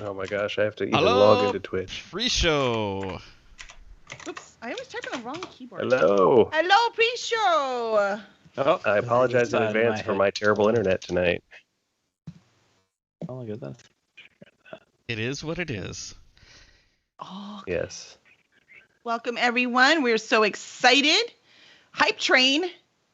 Oh my gosh, I have to even log into Twitch. Pre-show. Oops, I always type on the wrong keyboard. Hello. Hello, pre-show. Oh, I apologize in advance for my terrible internet tonight. Oh, look at this. It is what it is. Oh, Yes. welcome everyone. We're so excited. Hype train.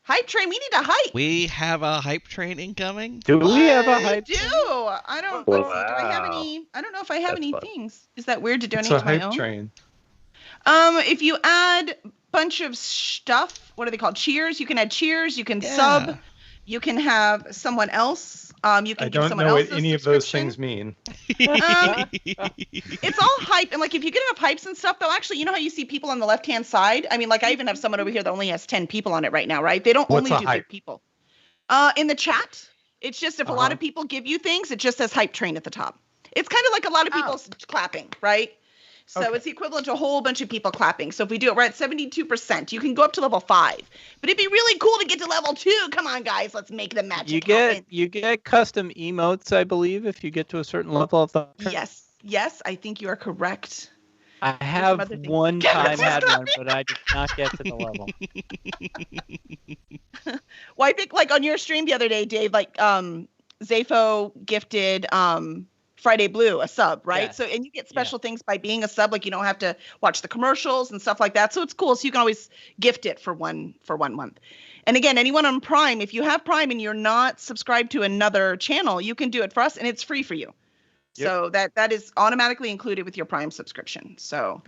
Hype train. We need a hype. We have a hype train incoming. Do we have a We hype? do. I don't. Let's see, do I have Wow. any? I don't know if I have That's any fun. things. Is that weird to It's donate a to my hype own? train. If you add a bunch of stuff, what are they called? Cheers. You can add cheers. You can Yeah. sub. You can have someone else. You can I give don't someone know else what a any of those subscription. things mean. It's all hype, and like if you get enough hypes and stuff, though, actually, you know how you see people on the left-hand side? I mean, like I even have someone over here that only has 10 people on it right now, right? They don't What's only a do hype? big people. In the chat, it's just if a lot of people give you things, it just says hype train at the top. It's kind of like a lot of people clapping, right? So Okay. it's the equivalent to a whole bunch of people clapping. So if we do it, we're at 72%. You can go up to level 5, but it'd be really cool to get to level 2. Come on, guys, let's make the magic happen. You get custom emotes, I believe, if you get to a certain level of the. Yes, I think you are correct. I some have other things. one time had one, but I did not get to the level. Well, I think like on your stream the other day, Dave, like Zafo gifted Friday Blue a sub, right? Yes. So and you get special things by being a sub, like you don't have to watch the commercials and stuff like that. So it's cool. So you can always gift it for one month. And again, anyone on Prime, if you have Prime and you're not subscribed to another channel, you can do it for us and it's free for you. Yep. So that is automatically included with your Prime subscription. So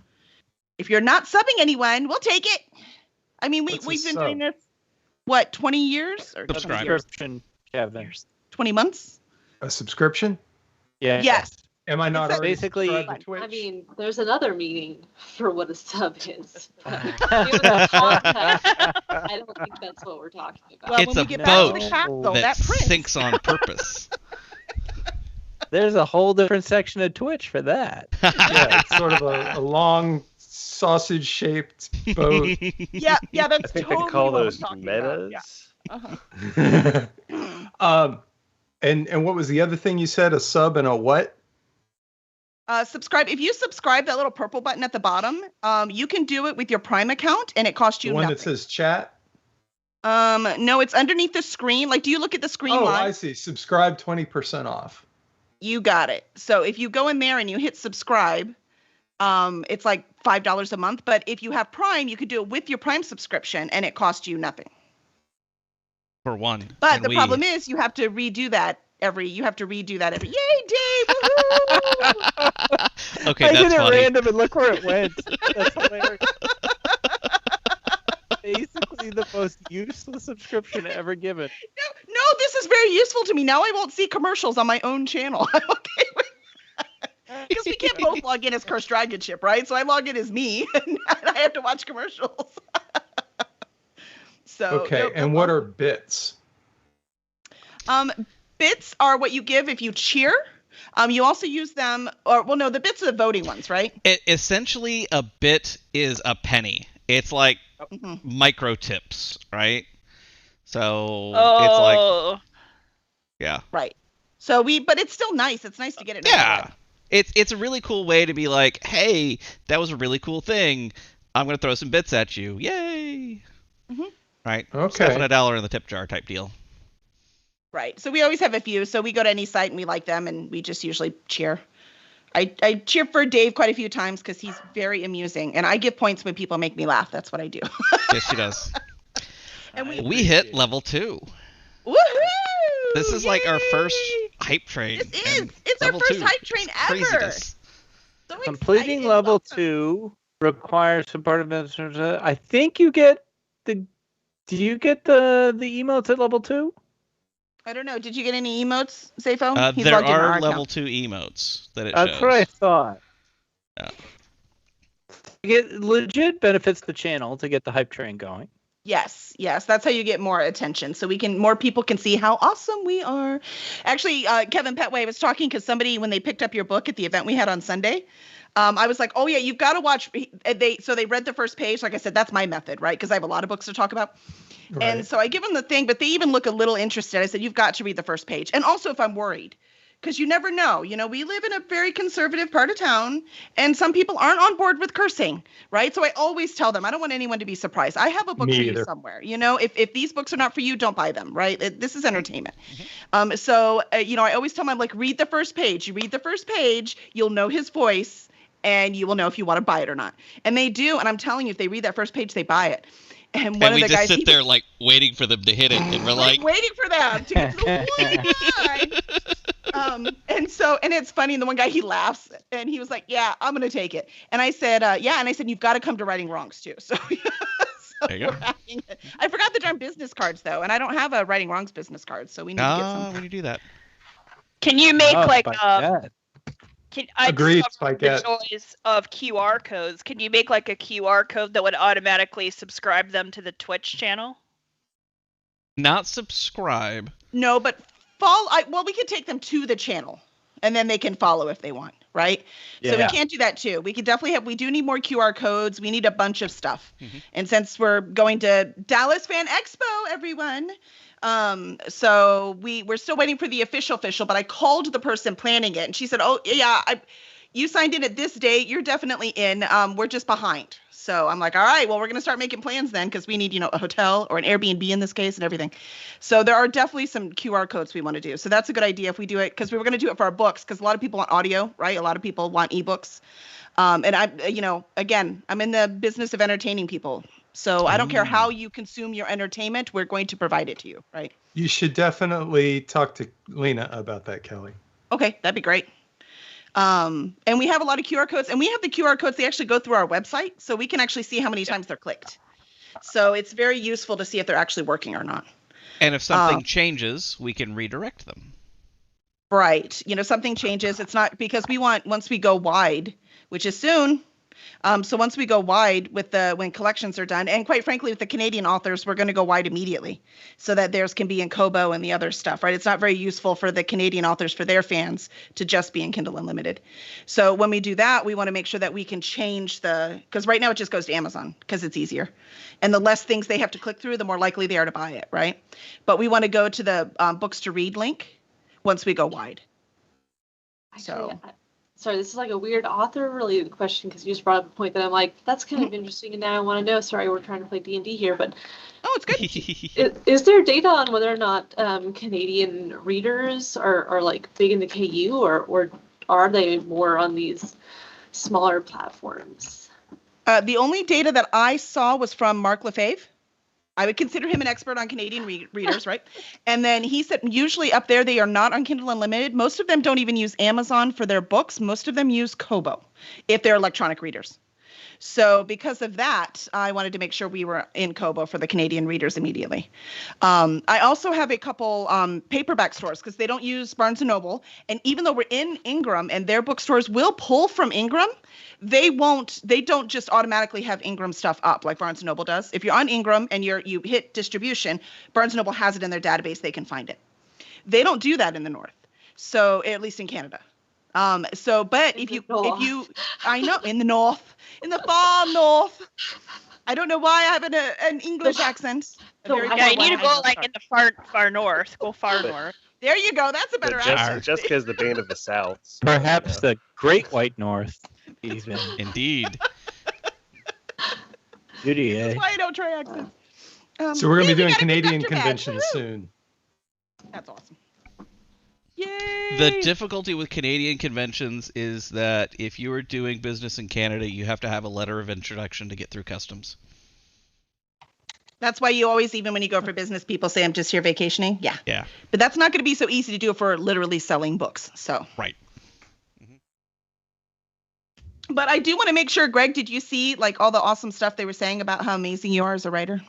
if you're not subbing anyone, we'll take it. I mean, What's a we've been sub? doing this, what, 20 years? Or 20 Subscribe. years? Subscription, Kevin. 20 months? A subscription? Yeah. Yes. Am I not It's already basically- subscribed to Twitch? I mean, there's another meaning for what a sub is. Given Uh, the context, I don't think that's what we're talking about. Well, It's when a we get back to boat the castle, that that prince. sinks on purpose. There's a whole different section of Twitch for that. Yeah, it's sort of a long sausage-shaped boat. Yeah, that's I think totally they call what we're those talking about. metas. Yeah. Uh-huh. And what was the other thing you said? A sub and a what? Subscribe. If you subscribe, that little purple button at the bottom, you can do it with your Prime account, and it costs you The one nothing. that says chat? No, it's underneath the screen. Like, do you look at the screen Oh, live? I see. Subscribe 20% off. You got it. So if you go in there and you hit subscribe, it's like $5 a month. But if you have Prime, you could do it with your Prime subscription, and it costs you nothing. For one. But And the we- problem is you have to redo that every. Yay, Dave! Woohoo! Okay, I that's did it funny. random and look where it went. That's hilarious. Basically the most useless subscription ever given. No, this is very useful to me. Now I won't see commercials on my own channel. I'm okay with that. Because we can't both log in as Cursed Dragon Ship, right? So I log in as me, and I have to watch commercials. So Okay, nope, and nope. what are bits? Bits are what you give if you cheer. You also use them, the bits are the voting ones, right? Essentially, a bit is a penny. It's like Mhm. micro tips, right? So it's like, yeah. Right. So but it's still nice. It's nice to get it. Yeah. It's a really cool way to be like, hey, that was a really cool thing. I'm gonna throw some bits at you. Yay. Mhm. Right. Okay. Stuffing $1 in the tip jar type deal. Right. So we always have a few. So we go to any site and we like them, and we just usually cheer. I cheer for Dave quite a few times because he's very amusing, and I give points when people make me laugh. That's what I do. Yes, she does. And We hit level 2. Woohoo! This is like our first Yay! hype train. This is. and It's our level first 2. hype train It's ever. craziness. So Completing excited. level Welcome. 2 requires support of. I think you get the. Do you get the emotes at level 2? I don't know. Did you get any emotes, Zafo? He's There logged in our are account. level 2 emotes that it That's shows. what I thought. Yeah. It legit benefits the channel to get the hype train going. Yes, that's how you get more attention. So more people can see how awesome we are. Actually, Kevin Petway was talking because somebody, when they picked up your book at the event we had on Sunday, I was like, oh yeah, you've got to watch. So they read the first page. Like I said, that's my method, right? Because I have a lot of books to talk about. And Right. so I give them the thing, but they even look a little interested. I said, you've got to read the first page. And also if I'm worried, because you never know. You know, we live in a very conservative part of town, and some people aren't on board with cursing, right? So I always tell them, I don't want anyone to be surprised. I have a book Me for either. you somewhere. You know, if these books are not for you, don't buy them, right? This is entertainment. So, you know, I always tell them, I'm like, read the first page. You read the first page, you'll know his voice, and you will know if you want to buy it or not. And they do, and I'm telling you, if they read that first page, they buy it. And one And of we the just guys, sit there like waiting for them to hit it, and we're like, waiting for them to get to the line. And it's funny. And the one guy, he laughs, and he was like, "Yeah, I'm gonna take it." And I said, "Yeah." And I said, "You've got to come to Righting Wrongs too." So, There you go. I forgot the darn business cards though, and I don't have a Righting Wrongs business card, so we need to get some. when you do that. Can you make like Agreed, discovered the joys of QR codes. Can you make like a QR code that would automatically subscribe them to the Twitch channel? Not subscribe. No, but follow. Well, we could take them to the channel, and then they can follow if they want, right? Yeah. So we can't do that too. We could definitely we do need more QR codes. We need a bunch of stuff. And since we're going to Dallas Fan Expo, everyone, so we're still waiting for the official, but I called the person planning it, and she said, "Oh yeah, you signed in at this date. You're definitely in. We're just behind." So I'm like, "All right, well, we're going to start making plans then, because we need, a hotel or an Airbnb in this case and everything." So there are definitely some QR codes we want to do. So that's a good idea if we do it, because we were going to do it for our books, because a lot of people want audio, right? A lot of people want ebooks. And again, I'm in the business of entertaining people. So I don't care how you consume your entertainment, we're going to provide it to you, right? You should definitely talk to Lena about that, Kelly. Okay, that'd be great. And we have a lot of QR codes, and we have the QR codes, they actually go through our website, so we can actually see how many times they're clicked. So it's very useful to see if they're actually working or not. And if something changes, we can redirect them. Right. Something changes. It's not because we want, once we go wide, which is soon. So once we go wide when collections are done, and quite frankly, with the Canadian authors, we're going to go wide immediately so that theirs can be in Kobo and the other stuff, right? It's not very useful for the Canadian authors, for their fans, to just be in Kindle Unlimited. So when we do that, we want to make sure that we can change because right now it just goes to Amazon because it's easier. And the less things they have to click through, the more likely they are to buy it, right? But we want to go to the books to read link once we go wide. Sorry, this is like a weird author-related question, because you just brought up a point that I'm like, that's kind of interesting, and now I want to know. Sorry, we're trying to play D&D here, but it's good. Is there data on whether or not Canadian readers are like big in the KU, or are they more on these smaller platforms? The only data that I saw was from Mark Lefebvre. I would consider him an expert on Canadian readers, right? And then he said usually up there they are not on Kindle Unlimited. Most of them don't even use Amazon for their books. Most of them use Kobo if they're electronic readers. So because of that, I wanted to make sure we were in Kobo for the Canadian readers immediately. I also have a couple paperback stores because they don't use Barnes & Noble. And even though we're in Ingram and their bookstores will pull from Ingram, they don't just automatically have Ingram stuff up like Barnes & Noble does. If you're on Ingram and you hit distribution, Barnes & Noble has it in their database, they can find it. They don't do that in the North. So at least in Canada. But if you, I know, in the North, in the far North, I don't know why I have an English accent. You need to go like in the far north. Go far north. There you go. That's a better accent. Jessica's the bane of the South. Perhaps the Great White North, even. Indeed. Beauty, That's why I don't try accents. So we're going to be doing Canadian conventions soon. That's awesome. Yay! The difficulty with Canadian conventions is that if you are doing business in Canada, you have to have a letter of introduction to get through customs. That's why you always, even when you go for business, people say, I'm just here vacationing. Yeah. Yeah. But that's not going to be so easy to do if we're literally selling books. So. Right. But I do want to make sure, Greg, did you see like all the awesome stuff they were saying about how amazing you are as a writer?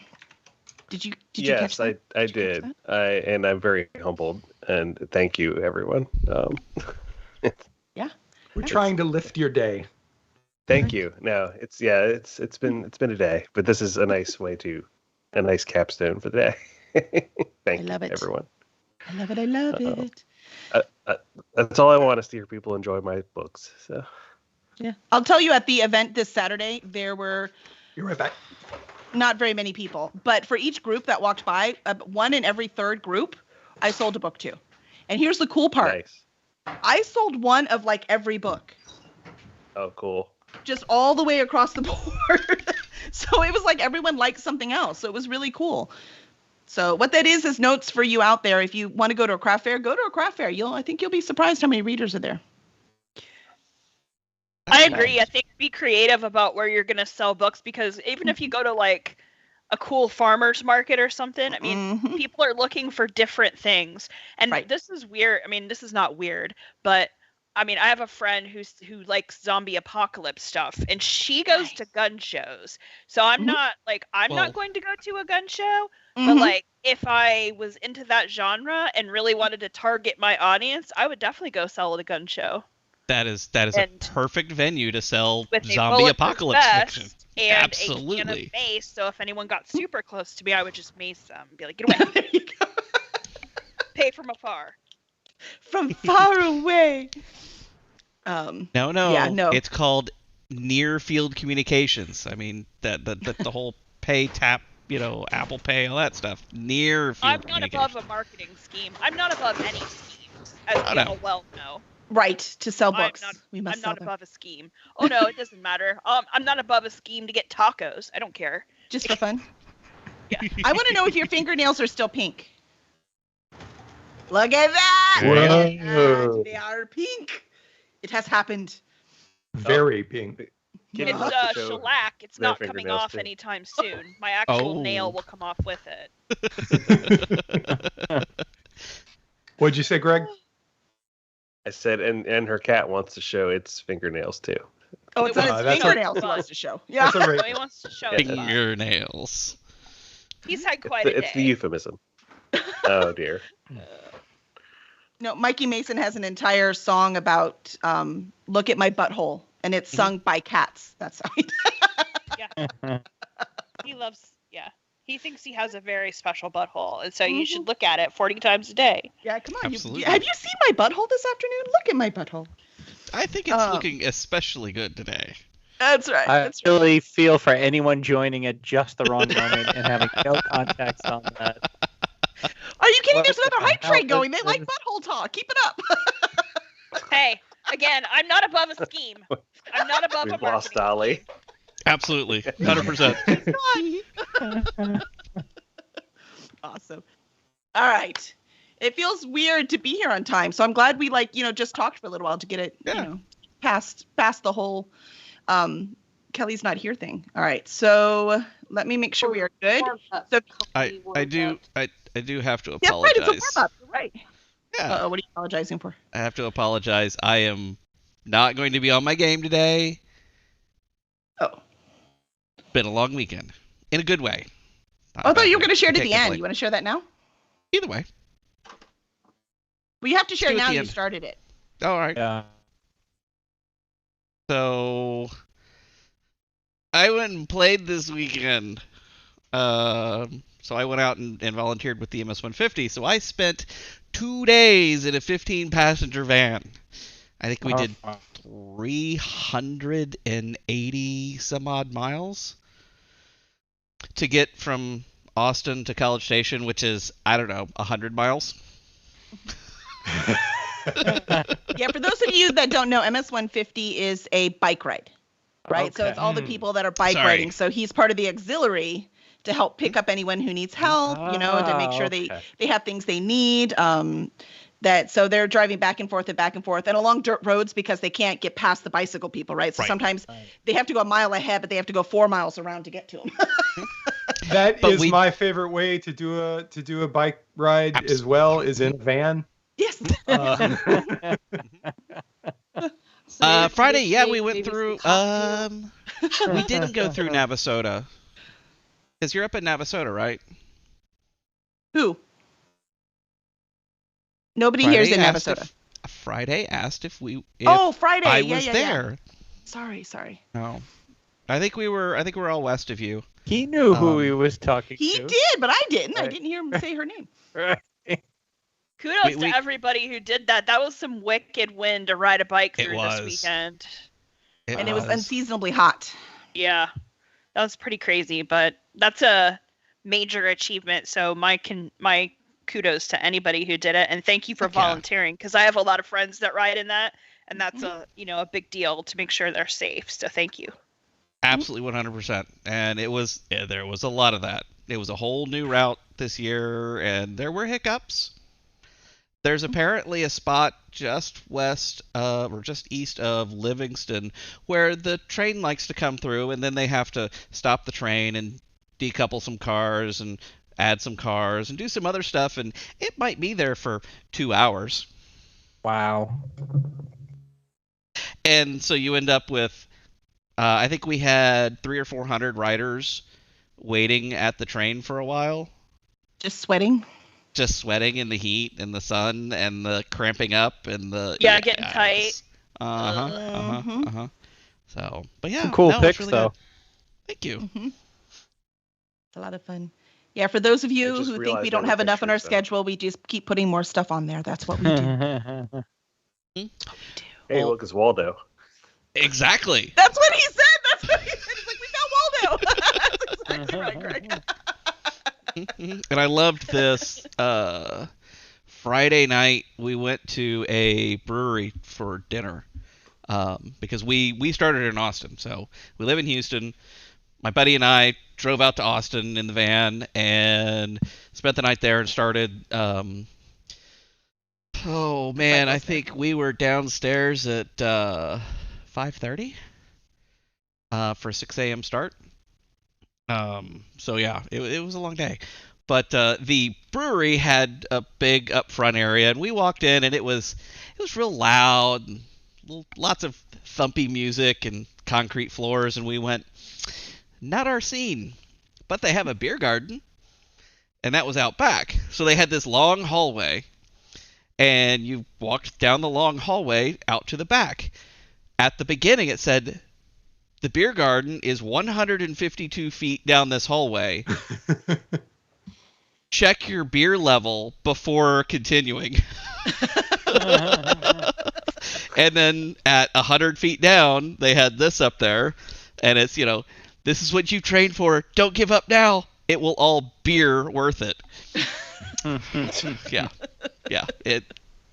Did you catch that? Yes, I did. And I'm very humbled. And thank you, everyone. Yeah. We're trying to lift your day. Thank you. No, it's been a day, but this is a nice capstone for the day. Thank you, everyone. I love it. I love it. That's all I want is to hear people enjoy my books. So. Yeah. I'll tell you, at the event this Saturday, there were You're right back. Not very many people, but for each group that walked by, one in every third group, I sold a book to. And here's the cool part. Nice. I sold one of like every book, Oh, cool. just all the way across the board. So it was like everyone liked something else. So it was really cool. So what that is notes for you out there. If you want to go to a craft fair, go to a craft fair. I think you'll be surprised how many readers are there. I agree. I think be creative about where you're going to sell books, because even if you go to like a cool farmer's market or something, I mean, Mhm. people are looking for different things. And Right. this is weird. I mean, this is not weird, but I mean, I have a friend who likes zombie apocalypse stuff, and she goes to gun shows. So I'm Mhm. not like I'm Well- not going to go to a gun show, but Mhm. like if I was into that genre and really wanted to target my audience, I would definitely go sell at a gun show That is a and perfect venue to sell with a zombie bulletproof apocalypse vest fiction. and a can Absolutely. of mace. So if anyone got super close to me, I would just mace them. Be like, get away, There you go. pay from afar. From far away. No, Yeah, no. it's called near field communications. I mean, the whole pay, tap, Apple Pay, all that stuff. Near field I'm not communications. above a marketing scheme. I'm not above any schemes, as Oh, you no. all well know. Right, to sell I'm books. not- We must I'm sell not them. above a scheme. Oh no, it doesn't matter. I'm not above a scheme to get tacos. I don't care. Just for fun. Yeah. I want to know if your fingernails are still pink. Look at that! Whoa. They are pink. It has happened. Very pink. Kim It's wants to show shellac. It's their not coming fingernails, off too. anytime soon. My actual Oh. nail will come off with it. What'd you say, Greg? I said, and her cat wants to show its fingernails too. Oh, it's not Wow, its that's a- fingernails he wants to show. Yeah. That's a So rate. he wants to show Yeah. it. Fingernails. He's had It's quite the, a day. it's the euphemism. Oh dear. No, Mikey Mason has an entire song about look at my butthole, and it's sung by cats. That's how he He loves, yeah. He thinks he has a very special butthole, and so you Mhm. should look at it 40 times a day. Yeah, come on. Absolutely. Have you seen my butthole this afternoon? Look at my butthole. I think it's Um, looking especially good today. That's right. I That's right. really feel for anyone joining at just the wrong moment and having no context on that. Are you kidding? What There's another the hype hell train going. They is like this? butthole talk. Keep it up. Hey, again, I'm not above a scheme. I'm not above a We've marketing lost Dolly. scheme. Absolutely. 100%. Awesome. All right. It feels weird to be here on time, so I'm glad we just talked for a little while to get it, Yeah. past the whole Kelly's not here thing. All right. So let me make sure we are good. So- I do have to Yeah, right. apologize. It's a warm up. Right. Yeah. What are you apologizing for? I have to apologize. I am not going to be on my game today. Oh. Been a long weekend. In a good way. Not I a thought bad you were way. going to share it I at the can't end. complain. You want to share that now? Either way. Well, you have to share do it it at now. the You end. started it. All right. Yeah. So I went and played this weekend. So I went out and volunteered with the MS-150. So I spent 2 days in a 15-passenger van. I think we did 380 some odd miles to get from Austin to College Station, which is, I don't know, 100 miles. Yeah, for those of you that don't know, MS-150 is a bike ride, right? So Okay. it's all the people that are bike Sorry. riding. So he's part of the auxiliary to help pick up anyone who needs help, to make sure okay. they have things they need. So they're driving back and forth and along dirt roads because they can't get past the bicycle people, right? So Right. sometimes Right. they have to go a mile ahead, but they have to go 4 miles around to get to them. That But is we- my favorite way to do a bike ride as well, is in a van. Yes. Friday, yeah, we went through. We didn't go through Navasota. Because you're up at Navasota, right? Who? Nobody here is in asked Navasota. Friday asked if Friday. I yeah, was yeah, there. Yeah. Sorry. No, I think we're all west of you. He knew who Um, he was talking He to. did, but I didn't. I Right. didn't hear him say her name. Kudos We- to everybody who did that. That was some wicked wind to ride a bike It through was. this weekend. And it was unseasonably hot. Yeah, that was pretty crazy, but that's a major achievement. So my kudos to anybody who did it, and thank you for Heck yeah. volunteering, because I have a lot of friends that ride in that, and that's a big deal to make sure they're safe. So thank you. Absolutely 100%. And there was a lot of that. It was a whole new route this year, and there were hiccups. There's apparently a spot just west or just east of Livingston where the train likes to come through, and then they have to stop the train and decouple some cars and add some cars and do some other stuff, and it might be there for 2 hours. Wow. And so you end up with, I think we had 300 or 400 riders waiting at the train for a while. Just sweating. Just sweating in the heat and the sun and the cramping up and the Getting tight. So, but yeah, Some cool no, picks really though. good. Thank you. It's a lot of fun. Yeah, for those of I you just who think realized we I don't have have enough on our pictures, so- schedule, we just keep putting more stuff on there. That's what we do. Hey, Well- look, it's Waldo. Exactly. That's what he said. That's what he said. He's like, we found Waldo. That's exactly right, Greg. And I loved this. Friday night, we went to a brewery for dinner because we started in Austin. So we live in Houston. My buddy and I drove out to Austin in the van and spent the night there and started. Oh man, I think we were downstairs at 5:30 for a 6 a.m. start. So yeah, it was a long day. But the brewery had a big up front area, and we walked in, and it was real loud, and lots of thumpy music and concrete floors, and we went, not our scene. But they have a beer garden, and that was out back. So they had this long hallway, and you walked down the long hallway out to the back. At the beginning, it said, the beer garden is 152 feet down this hallway. Check your beer level before continuing. And then at 100 feet down, they had this up there. And it's, this is what you trained for. Don't give up now. It will all beer worth it. Yeah.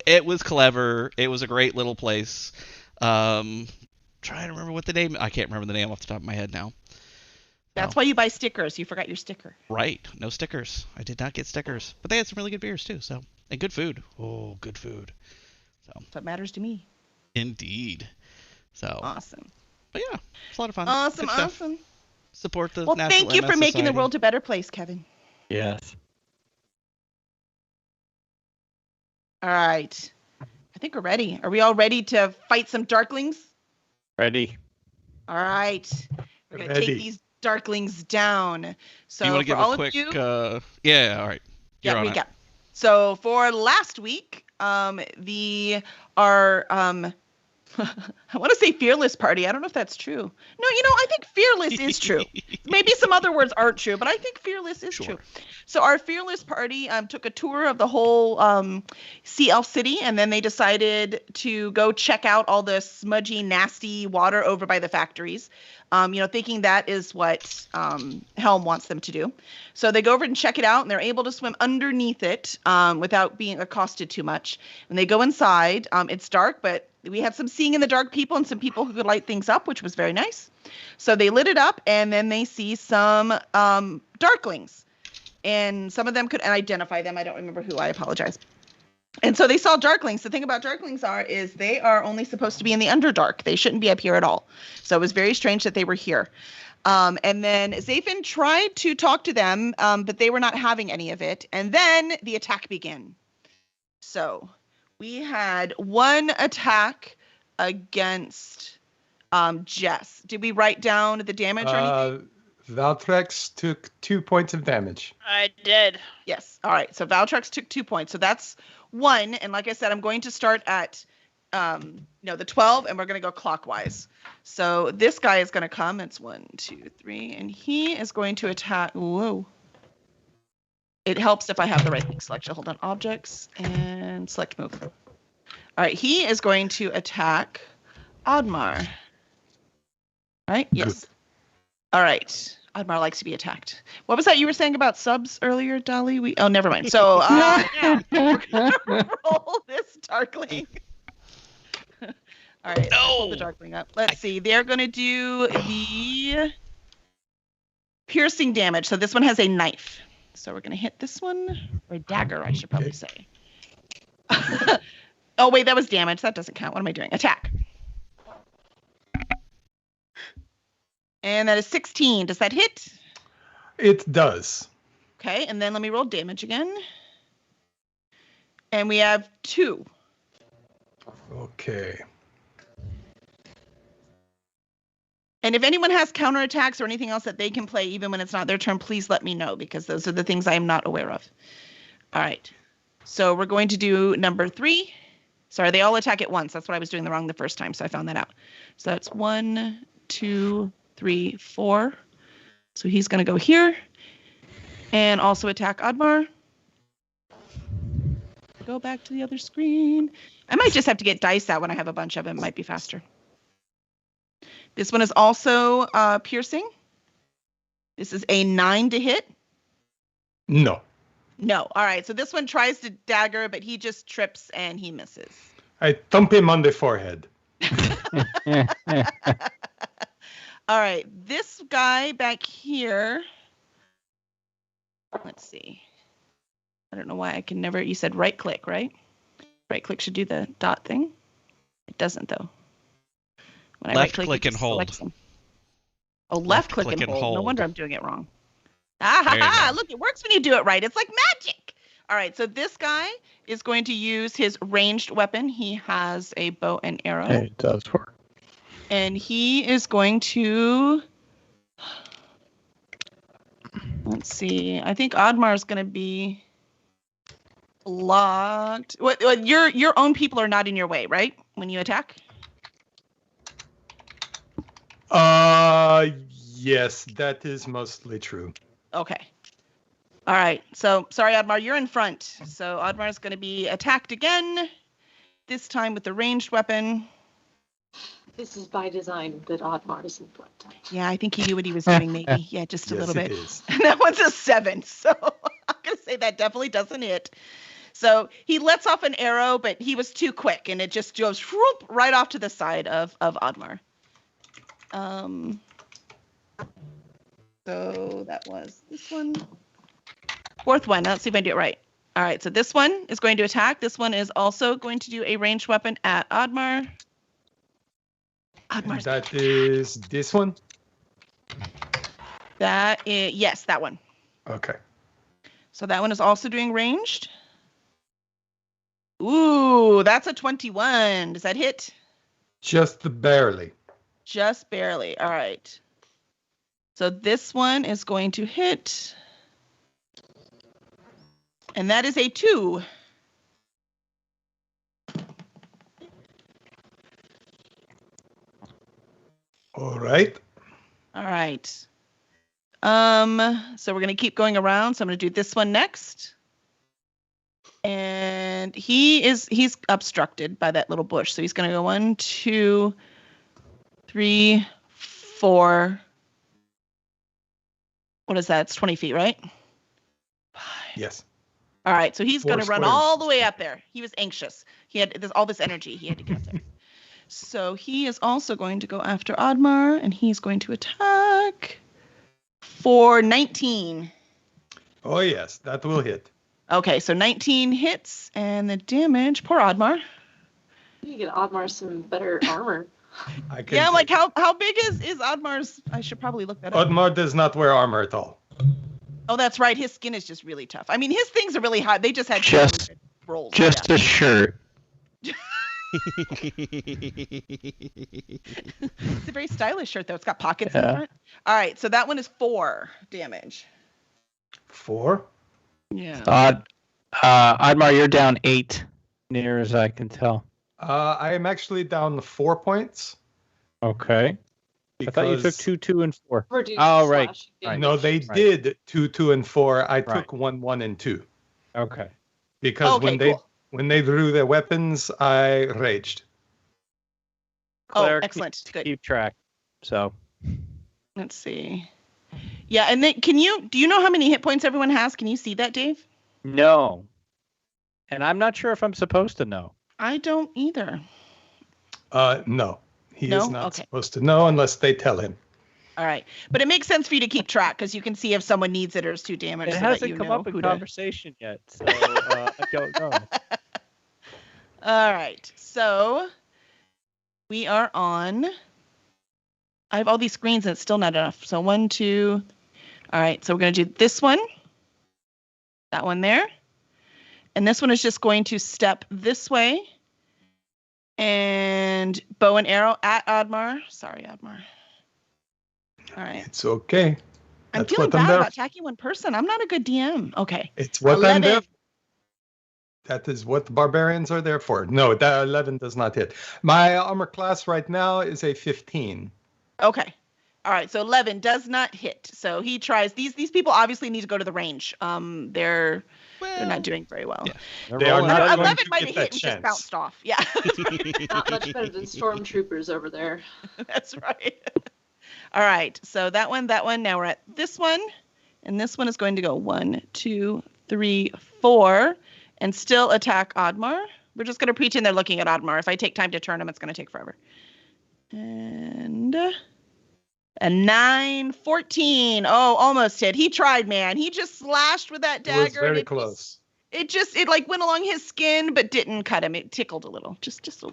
It was clever. It was a great little place. Trying to remember what the name. I can't remember the name off the top of my head now. That's why you buy stickers. You forgot your sticker. Right. No stickers. I did not get stickers. But they had some really good beers too. So, and good food. Oh, good food. So. That's what matters to me. Indeed. So. Awesome. But yeah, it's a lot of fun. Awesome. Good stuff. Awesome. Support the Well, National thank you MS for making the Society. world a better place, Kevin. Yes. All right. I think we're ready. Are we all ready to fight some Darklings? Ready. All right. We're going to take Ready. these Darklings down. So Do you want to for give all a quick? of you, Yeah. All right. You're on it. recap. So for last week, our I want to say fearless party. I don't know if that's true. No, I think fearless is true. Maybe some other words aren't true, but I think fearless is true. So our fearless party took a tour of the whole Sea Elf City, and then they decided to go check out all the smudgy, nasty water over by the factories. Thinking that is what Helm wants them to do. So they go over and check it out, and they're able to swim underneath it without being accosted too much. When they go inside, it's dark, but we had some seeing in the dark people and some people who could light things up, which was very nice. So they lit it up, and then they see some Darklings. And some of them could identify them. I don't remember who. I apologize. And so they saw Darklings. The thing about Darklings is they are only supposed to be in the Underdark. They shouldn't be up here at all. So it was very strange that they were here. And then Zafin tried to talk to them, but they were not having any of it. And then the attack began. So we had one attack against Jess. Did we write down the damage or anything? Valtrex took 2 points of damage. I did. Yes. All right. So Valtrex took 2 points. So that's 1. And like I said, I'm going to start at the 12, and we're going to go clockwise. So this guy is going to come. It's 1, 2, 3, and he is going to attack. Whoa. It helps if I have the right thing selected. Hold on. Objects and select move. All right. He is going to attack Oddmar. Right? Yes. All right. Oddmar likes to be attacked. What was that you were saying about subs earlier, Dolly? Oh, never mind. So yeah, we're gonna roll this Darkling. All right, pull the Darkling up. Let's see. They're gonna do the piercing damage. So this one has a knife. So we're gonna hit this one, or dagger, I should probably say. Oh wait, that was damage. That doesn't count. What am I doing? Attack. And that is 16. Does that hit? It does. Okay, and then let me roll damage again. And we have 2. Okay. And if anyone has counterattacks or anything else that they can play even when it's not their turn, please let me know, because those are the things I am not aware of. All right. So we're going to do number 3. Sorry, they all attack at once. That's what I was doing wrong the first time, so I found that out. So that's 1, 2, 3, 4. So he's going to go here and also attack Oddmar. Go back to the other screen. I might just have to get dice out when I have a bunch of them. It might be faster. This one is also piercing. This is a 9 to hit. No. No. All right. So this one tries to dagger, but he just trips and he misses. I thump him on the forehead. All right, this guy back here. Let's see. I don't know why I can never. You said right click, right? Right click should do the dot thing. It doesn't though. When Left click and hold. Oh, left click and hold. No wonder I'm doing it wrong. Ah ha ha! Look, it works when you do it right. It's like magic. All right, so this guy is going to use his ranged weapon. He has a bow and arrow. It does work. And he is going to, let's see. I think Oddmar is going to be locked. What? Your own people are not in your way, right? When you attack. Yes, that is mostly true. Okay. All right. So sorry, Oddmar, you're in front. So Oddmar is going to be attacked again. This time with the ranged weapon. This is by design that Oddmar is in front. Yeah, I think he knew what he was doing, maybe. Yeah, just a little bit. Yes, it is. And that one's a 7, so I'm going to say that definitely doesn't hit. So he lets off an arrow, but he was too quick, and it just goes whoop, right off to the side of Oddmar. So that was this one. 4th one. Let's see if I do it right. All right, so this one is going to attack. This one is also going to do a ranged weapon at Oddmar. That is this one? That is, yes, that one. Okay. So that one is also doing ranged. Ooh, that's a 21. Does that hit? Just barely. Just barely. All right. So this one is going to hit. And that is a 2. All right. All right. So we're going to keep going around. So I'm going to do this one next. And he's obstructed by that little bush. So he's going to go 1, 2, 3, 4. What is that? It's 20 feet, right? 5. Yes. All right. So he's going to run squares. all the way up there. He was anxious. He had all this energy. He had to get up there. So he is also going to go after Oddmar, and he's going to attack for 19. Oh, yes, that will hit. Okay, so 19 hits, and the damage, poor Oddmar. You get Oddmar some better armor. Yeah, like how big is Oddmar's? I should probably look that up. Oddmar does not wear armor at all. Oh, that's right. His skin is just really tough. I mean, his things are really hot. They just had rolls. Just a shirt. It's a very stylish shirt, though. It's got pockets in front. All right, so that one is 4 damage. 4? Yeah. Oddmar, you're down 8, near as I can tell. I am actually down 4 points. Okay. I thought you took 2, 2, and 4. Reduce Oh, right. slash. No, they did 2, 2, and 4. I took 1, 1, and 2. Okay. Because when they drew their weapons, I raged. Oh, excellent. Good. Keep track. So. Let's see. Yeah, and then do you know how many hit points everyone has? Can you see that, Dave? No. And I'm not sure if I'm supposed to know. I don't either. No. He No? is not Okay. supposed to know unless they tell him. All right. But it makes sense for you to keep track because you can see if someone needs it or is too damaged. It so hasn't that you come know up in who to... conversation yet, so I don't know. All right. So we are on... I have all these screens and it's still not enough. So 1, 2... All right. So we're going to do this one. That one there. And this one is just going to step this way. And bow and arrow at Oddmar. Sorry, Oddmar. All right. It's okay. I'm That's feeling what I'm bad there about attacking one person. I'm not a good DM. Okay. It's what 11. I'm there for. That is what the barbarians are there for. No, that 11 does not hit. My armor class right now is a 15. Okay. All right. So 11 does not hit. So he tries. These people obviously need to go to the range. They're not doing very well. Yeah. They are not going 11 to might get have that hit and just chance. bounced off. Yeah. Not much better than stormtroopers over there. That's right. All right. So that one. Now we're at this one. And this one is going to go 1, 2, 3, 4. And still attack Oddmar. We're just going to pretend they're looking at Oddmar. If I take time to turn him, it's going to take forever. And a 9, 14. Oh, almost hit. He tried, man. He just slashed with that dagger. It was very and close. It like went along his skin, but didn't cut him. It tickled a little, just a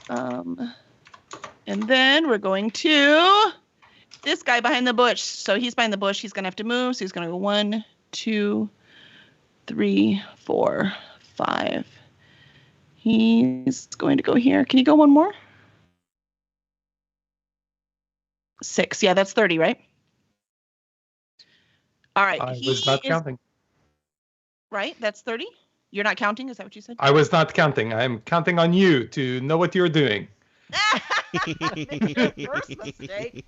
little. And then we're going to this guy behind the bush. So he's behind the bush. He's going to have to move. So he's going to go 1, 2, 3, 4, 5. He's going to go here. Can you go one more? 6. Yeah, that's 30, right? All right. I was not counting. Right, that's 30. You're not counting? Is that what you said? I was not counting. I'm counting on you to know what you're doing. First mistake.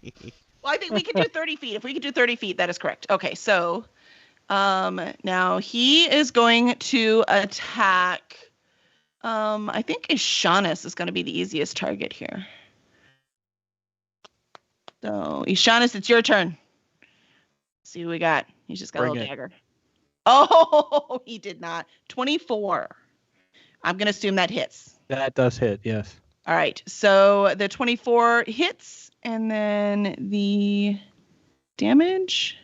Well, I think we can do 30 feet. If we could do 30 feet, that is correct. Okay, so now he is going to attack. I think Ishanis is going to be the easiest target here. So, Ishanis, it's your turn. Let's see what we got. He's just got a little dagger. Oh, he did not. 24. I'm going to assume that hits. That does hit, yes. All right. So the 24 hits, and then the damage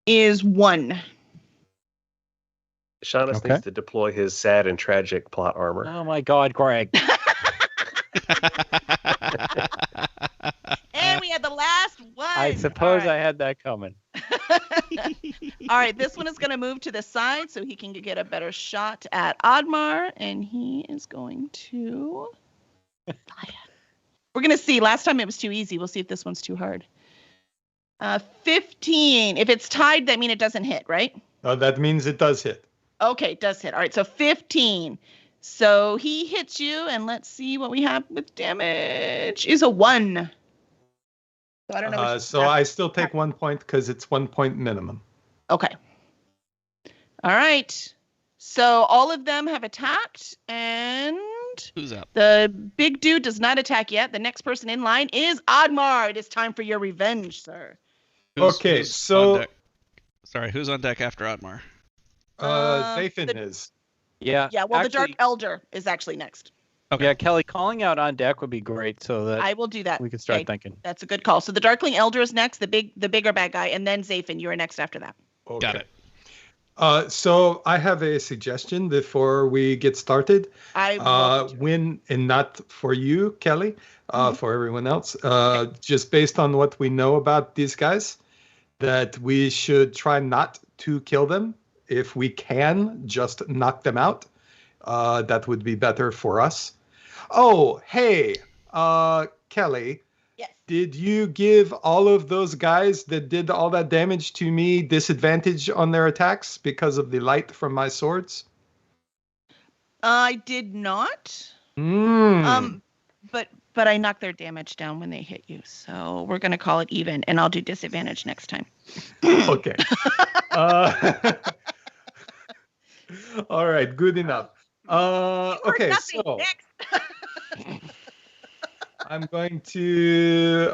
is 1. Shaunus needs to deploy his sad and tragic plot armor. Oh my God, Greg. And we had the last one. I suppose I had that coming. All right, this one is going to move to the side so he can get a better shot at Oddmar, and he is going to... We're going to see. Last time it was too easy. We'll see if this one's too hard. 15. If it's tied, that means it doesn't hit, right? Oh, that means it does hit. Okay, it does hit. All right, so 15. So he hits you, and let's see what we have with damage. Is a 1. So I don't know. So I still take 1 point because it's 1 point minimum. Okay. All right. So all of them have attacked, and who's up? The big dude does not attack yet. The next person in line is Oddmar. It is time for your revenge, sir. Who's on deck after Oddmar? Zathan is. Yeah. Yeah, well, the Dark Elder is actually next. Okay. Yeah, Kelly, calling out on deck would be great so that I will do that. We can start thinking. That's a good call. So the Darkling Elder is next, the bigger bad guy, and then Zathan, you are next after that. Okay. Got it. So I have a suggestion before we get started. And not for you, Kelly, for everyone else, just based on what we know about these guys, that we should try not to kill them. If we can, just knock them out. That would be better for us. Oh, hey, Kelly. Yes. Did you give all of those guys that did all that damage to me disadvantage on their attacks because of the light from my swords? I did not. But I knocked their damage down when they hit you. So we're going to call it even, and I'll do disadvantage next time. Okay. All right, good enough. Okay, so I'm going to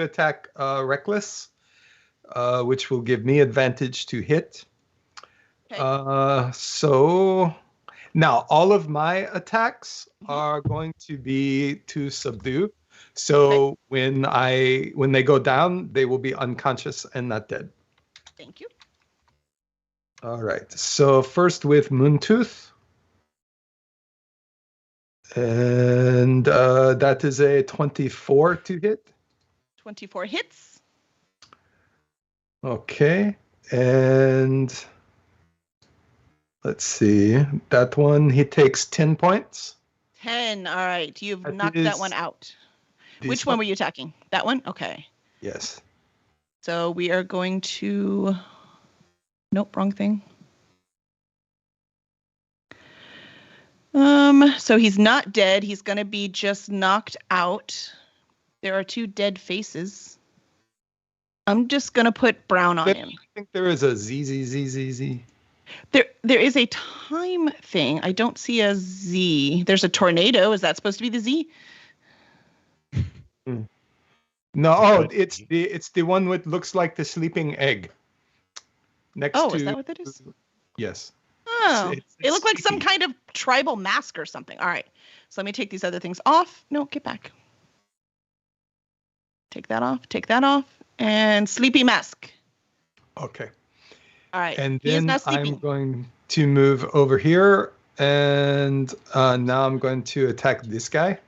attack Reckless, which will give me advantage to hit. Okay. So now all of my attacks are going to be to subdue. So when they go down, they will be unconscious and not dead. Thank you. All right. So first with Moontooth. And that is a 24 to hit. 24 hits. Okay. And let's see. That one, he takes 10 points. 10. All right. You've knocked that one out. Which one were you attacking? That one? Okay. Yes. So we are going to... Nope, wrong thing. So he's not dead. He's going to be just knocked out. There are 2 dead faces. I'm just going to put brown on him. I think there is a ZZZZZ. There is a time thing. I don't see a Z. There's a tornado. Is that supposed to be the Z? No, it's the one with looks like the sleeping egg. Next to. Is that what that is? Yes. Oh, it looked like some kind of tribal mask or something. All right. So let me take these other things off. No, get back. Take that off. Take that off. And sleepy mask. Okay. All right. And then I'm going to move over here. And now I'm going to attack this guy.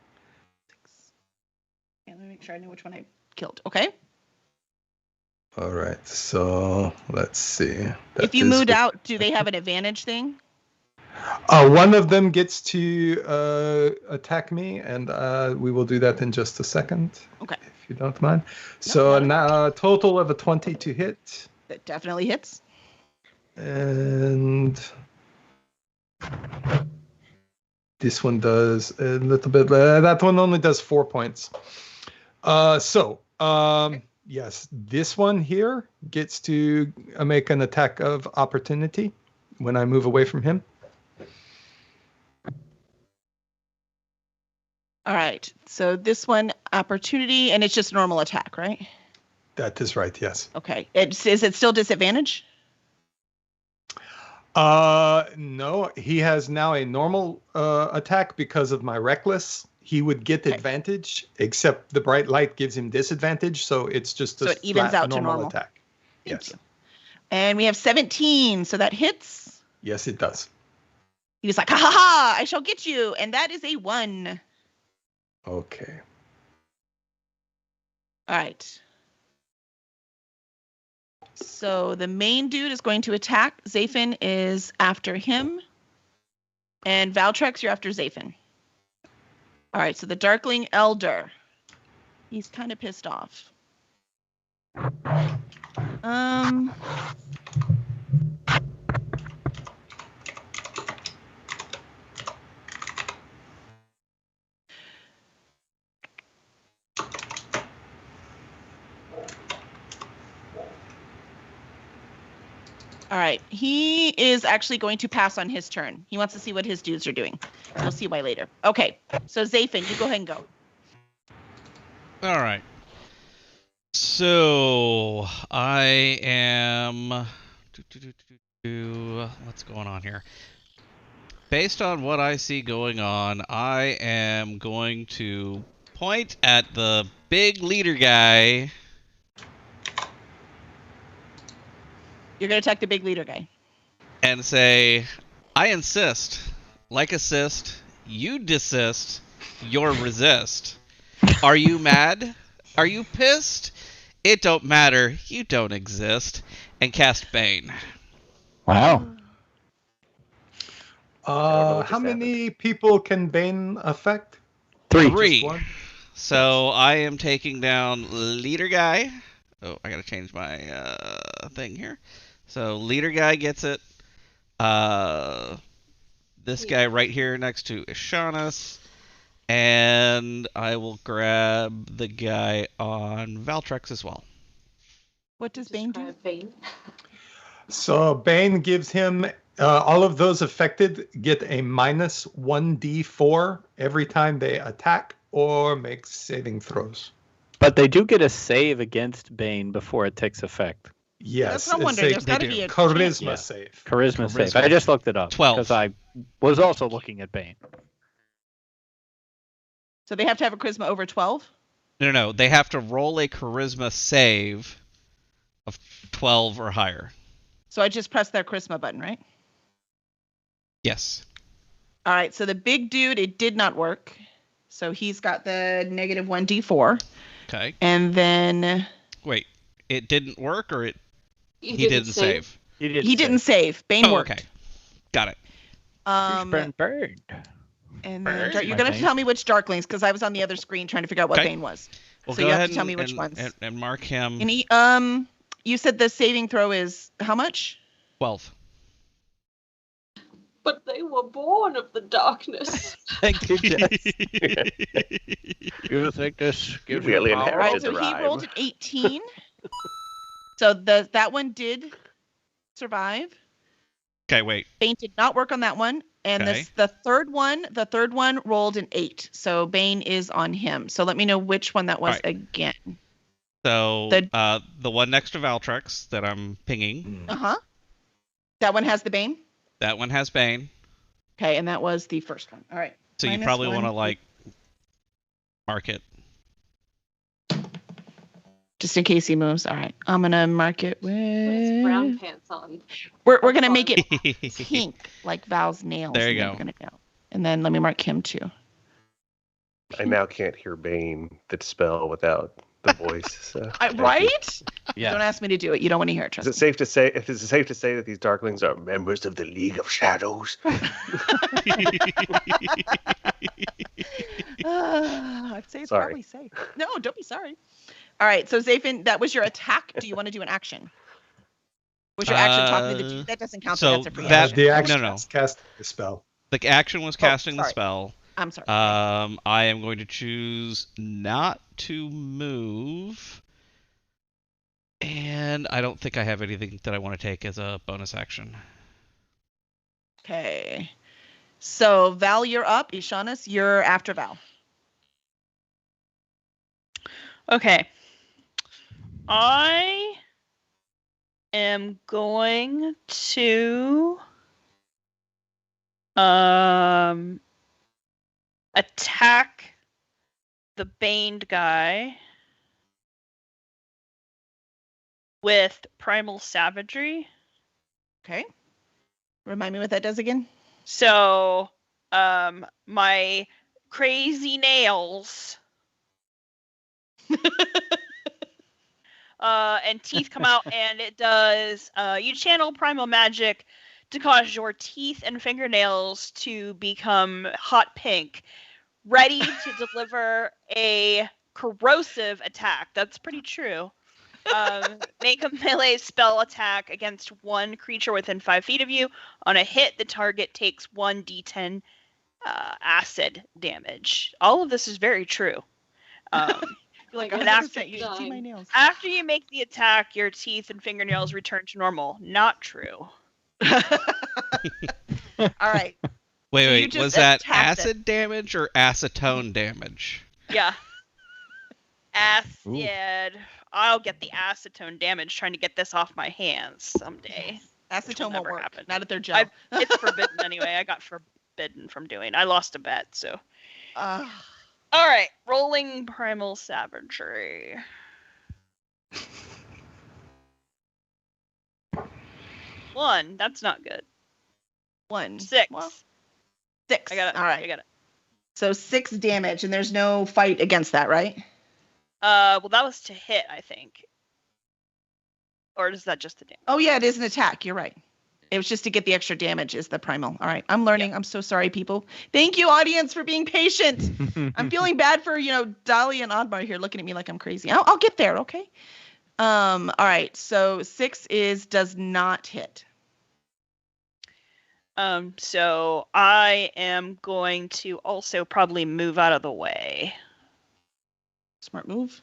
And let me make sure I know which one I killed. Okay. All right, so let's see. If you moved out, do they have an advantage thing? One of them gets to attack me, and we will do that in just a second. Okay. If you don't mind. So now a total of a 20 to hit. That definitely hits. And this one does a little bit. That one only does 4 points. Yes, this one here gets to make an attack of opportunity when I move away from him. All right. So this one, opportunity, and it's just normal attack, right? That is right, yes. Okay. Is it still disadvantage? No, he has now a normal attack because of my reckless. He would get advantage, except the bright light gives him disadvantage, so it's just it evens out to normal attack. Yes. And we have 17, so that hits. Yes, it does. He was like, ha ha ha, I shall get you, and that is a 1. Okay. All right. So the main dude is going to attack. Zafin is after him. And Valtrex, you're after Zafin. All right, so the Darkling Elder. He's kind of pissed off. All right, he is actually going to pass on his turn. He wants to see what his dudes are doing. We'll see why later. Okay, so Zafin, you go ahead and go. All right. So I am. What's going on here? Based on what I see going on, I am going to point at the big leader guy. You're going to attack the big leader guy. And say, I insist. Like assist, you desist, you're resist. Are you mad? Are you pissed? It don't matter. You don't exist. And cast Bane. Wow. How many people can Bane affect? 3. So I am taking down leader guy. Oh, I gotta change my thing here. So leader guy gets it. This guy right here next to Ishanis. And I will grab the guy on Valtrex as well. What does Bane do? So Bane gives him, all of those affected get a minus 1d4 every time they attack or make saving throws. But they do get a save against Bane before it takes effect. Yes, That's what I'm it's wondering. a There's got to be a charisma Yeah. save. Charisma save. Charisma. I just looked it up 12. because I was also looking at Bane. So they have to have a charisma over 12? No. They have to roll a charisma save of 12 or higher. So I just pressed that charisma button, right? Yes. All right, so the big dude, it did not work. So he's got the negative 1d4. Okay. And then Wait. It didn't work, or he didn't save. save? he didn't save. Bane Oh, worked. okay. Got it. Burn. And then Burn, you're my going to have Bane. to tell me which Darklings, because I was on the other screen trying to figure out what Okay. Bane was. Well, So go you have ahead to tell me which and, ones. and mark him And he, you said the saving throw is how much? 12. But they were born of the darkness. Thank you, Jess. You think this gives you really power? All right, inherited so the he rhyme. rolled an 18. So that one did survive. Okay, wait. Bane did not work on that one. And Okay. the third one rolled an 8. So Bane is on him. So let me know which one that was All right. again. So, The- the one next to Valtrex that I'm pinging, Uh-huh. That one has the Bane? that one has Bane. Okay, and that was the first one. All right. So you Minus probably one. want to, mark it. Just in case he moves. All right. I'm going to mark it Put his brown with... pants on. We're going to make it pink, like Val's nails. There you and then go. we're gonna go. And then let me mark him too. I now can't hear Bane, the spell, without the voice. So. Right? Yeah. Don't ask me to do it. You don't want to hear it. Is Trust it safe to say? Is it safe to say that these Darklings are members of the League of Shadows? I'd say it's Sorry. probably safe. No, don't be sorry. All right, so Zafin, that was your attack. Do you want to do an action? Was your action talking to the dude? That doesn't count. so that's a free that- action. The action no. is casting the spell. The action was casting the sorry. spell. I'm sorry. I am going to choose not to move. And I don't think I have anything that I want to take as a bonus action. Okay. So Val, you're up. Ishanis, you're after Val. Okay. I am going to attack the Baned guy with Primal Savagery. Okay. Remind me what that does again. So, my crazy nails and teeth come out, and it does. You channel primal magic to cause your teeth and fingernails to become hot pink, ready to deliver a corrosive attack. That's pretty true. Make a melee spell attack against one creature within 5 feet of you. On a hit, the target takes 1d10 acid damage. All of this is very true. Like Like And 100%, after you should see my nails. After you make the attack, your teeth and fingernails return to normal. Not true. All right. Wait, So you wait. just Was that attacked it. acid damage or acetone damage? Yeah. Acid. I'll get the acetone damage trying to get this off my hands someday. Acetone won't never work. happen. Not at their gel. It's forbidden anyway. I got forbidden from doing. I lost a bet, so. Uh, All right, rolling primal savagery. One. That's not good. 1. 6. Well, 6. I got it. All right. I got it. So 6 damage, and there's no fight against that, right? Well, that was to hit, I think. Or is that just a damage? Oh, yeah, it is an attack. You're right. It was just to get the extra damage is the primal. All right. I'm learning. I'm so sorry, people. Thank you, audience, for being patient. I'm feeling bad for, Dolly and Oddmar here looking at me like I'm crazy. I'll get there, okay? All right. So 6 does not hit. So I am going to also probably move out of the way. Smart move.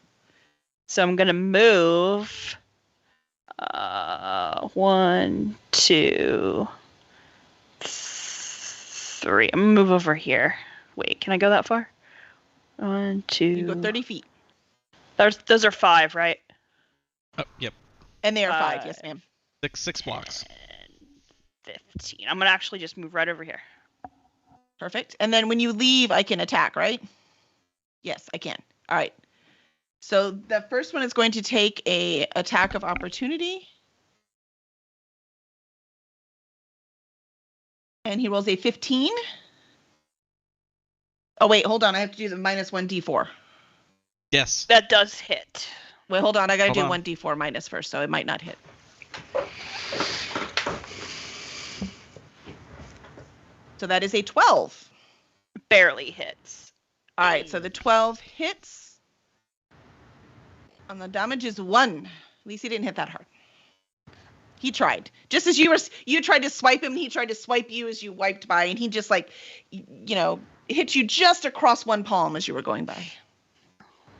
So I'm gonna move 1, 2, 3. I'm gonna move over here. Wait, can I go that far? 1, 2. You go 30 feet. Those are 5, right? Oh, yep. And they are 5, yes, ma'am. Six blocks. 15. I'm gonna actually just move right over here. Perfect. And then when you leave, I can attack, right? Yes, I can. All right. So the first one is going to take a attack of opportunity. And he rolls a 15. Oh, wait, hold on. I have to do the -1 d4. Yes. That does hit. Wait, hold on. I got to do on. 1 d4 minus first, so it might not hit. So that is a 12. Barely hits. All right, so the 12 hits. And the damage is 1. At least he didn't hit that hard. He tried. Just as you tried to swipe him, he tried to swipe you as you wiped by, and he just hit you just across one palm as you were going by.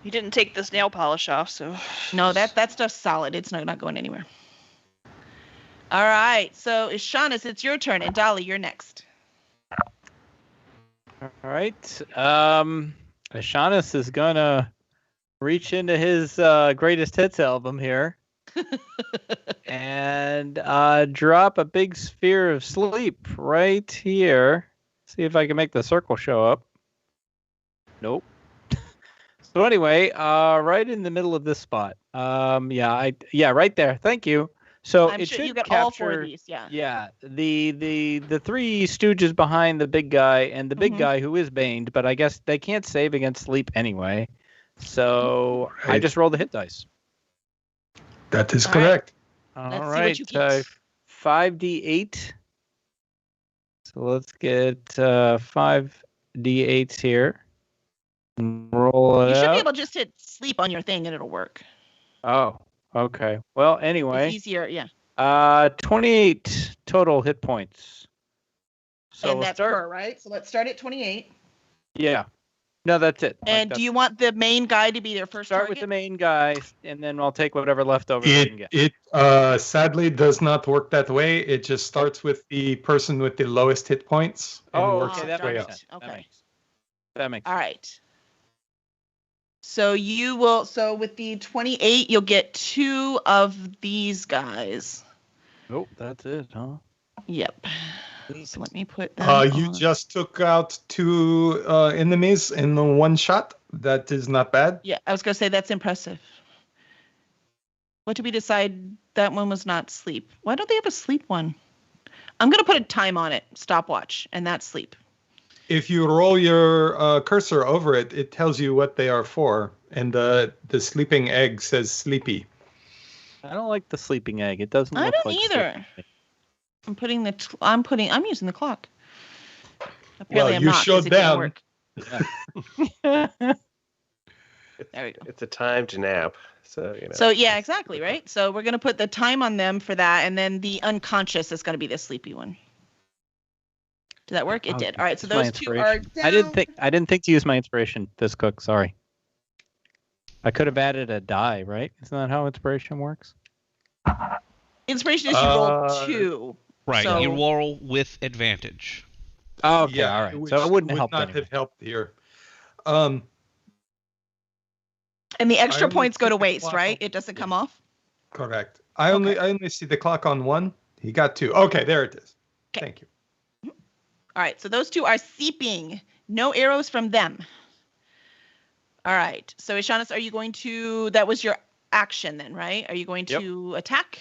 He didn't take this nail polish off, so. No, that stuff's solid. It's not going anywhere. All right, so Ishanis, it's your turn, and Dolly, you're next. All right. Ishanis is gonna reach into his greatest hits album here and drop a big sphere of sleep right here. See if I can make the circle show up. Nope. So anyway, right in the middle of this spot. Right there. Thank you. So I'm it sure should you got capture, all 4 of these, yeah. Yeah, the 3 stooges behind the big guy and the big guy who is baned, but I guess they can't save against sleep anyway. So I Right. just rolled the hit dice. That is All correct. All Let's see right, what you get. 5d8. So let's get 5d8s here. Roll it You should out. be able to just hit sleep on your thing, and it'll work. Oh, okay. Well, anyway. It's easier, yeah. 28 total hit points. So And we'll that's start. per, right? So let's start at 28. Yeah. No, that's it. And do you want the main guy to be their first start target? with the main guy, and then I'll take whatever leftovers I can get. It sadly does not work that way. It just starts with the person with the lowest hit points and Oh, works okay, its that way makes up. sense. Okay. That makes All right. So so with the 28, you'll get 2 of these guys. Oh, that's it, huh? Yep. So let me put that You on. just took out 2 enemies in the one shot. That is not bad. Yeah, I was going to say that's impressive. What did we decide? That one was not sleep. Why don't they have a sleep one? I'm going to put a time on it, stopwatch, and that's sleep. If you roll your cursor over it, it tells you what they are for. And the sleeping egg says sleepy. I don't like the sleeping egg. It doesn't I look don't like either. sleeping I'm using the clock. Apparently Well, I'm you not, 'cause showed it didn't down. work. egg. There we go. It's a timed nap, so So yeah, exactly, right? So we're gonna put the time on them for that, and then the unconscious is gonna be the sleepy one. Did that work? It Oh, did. All right, so it's my those 2 are inspiration. down. I didn't think to use my inspiration this cook. Sorry. I could have added a die, right? Isn't that how inspiration works? Inspiration is you roll Uh, 2. Right. So- You roll with advantage. Oh, okay, Yeah, all right. which So it wouldn't would help not anyway. have helped here. And the extra only points go see to the waste, clock right? on- It doesn't come off. Correct. I only see the clock on 1. He got 2. Okay, there it is. 'Kay. Thank you. All right, so those 2 are seeping. No arrows from them. All right. So Ishanis, are you going to? That was your action then, right? Are you going Yep. to attack?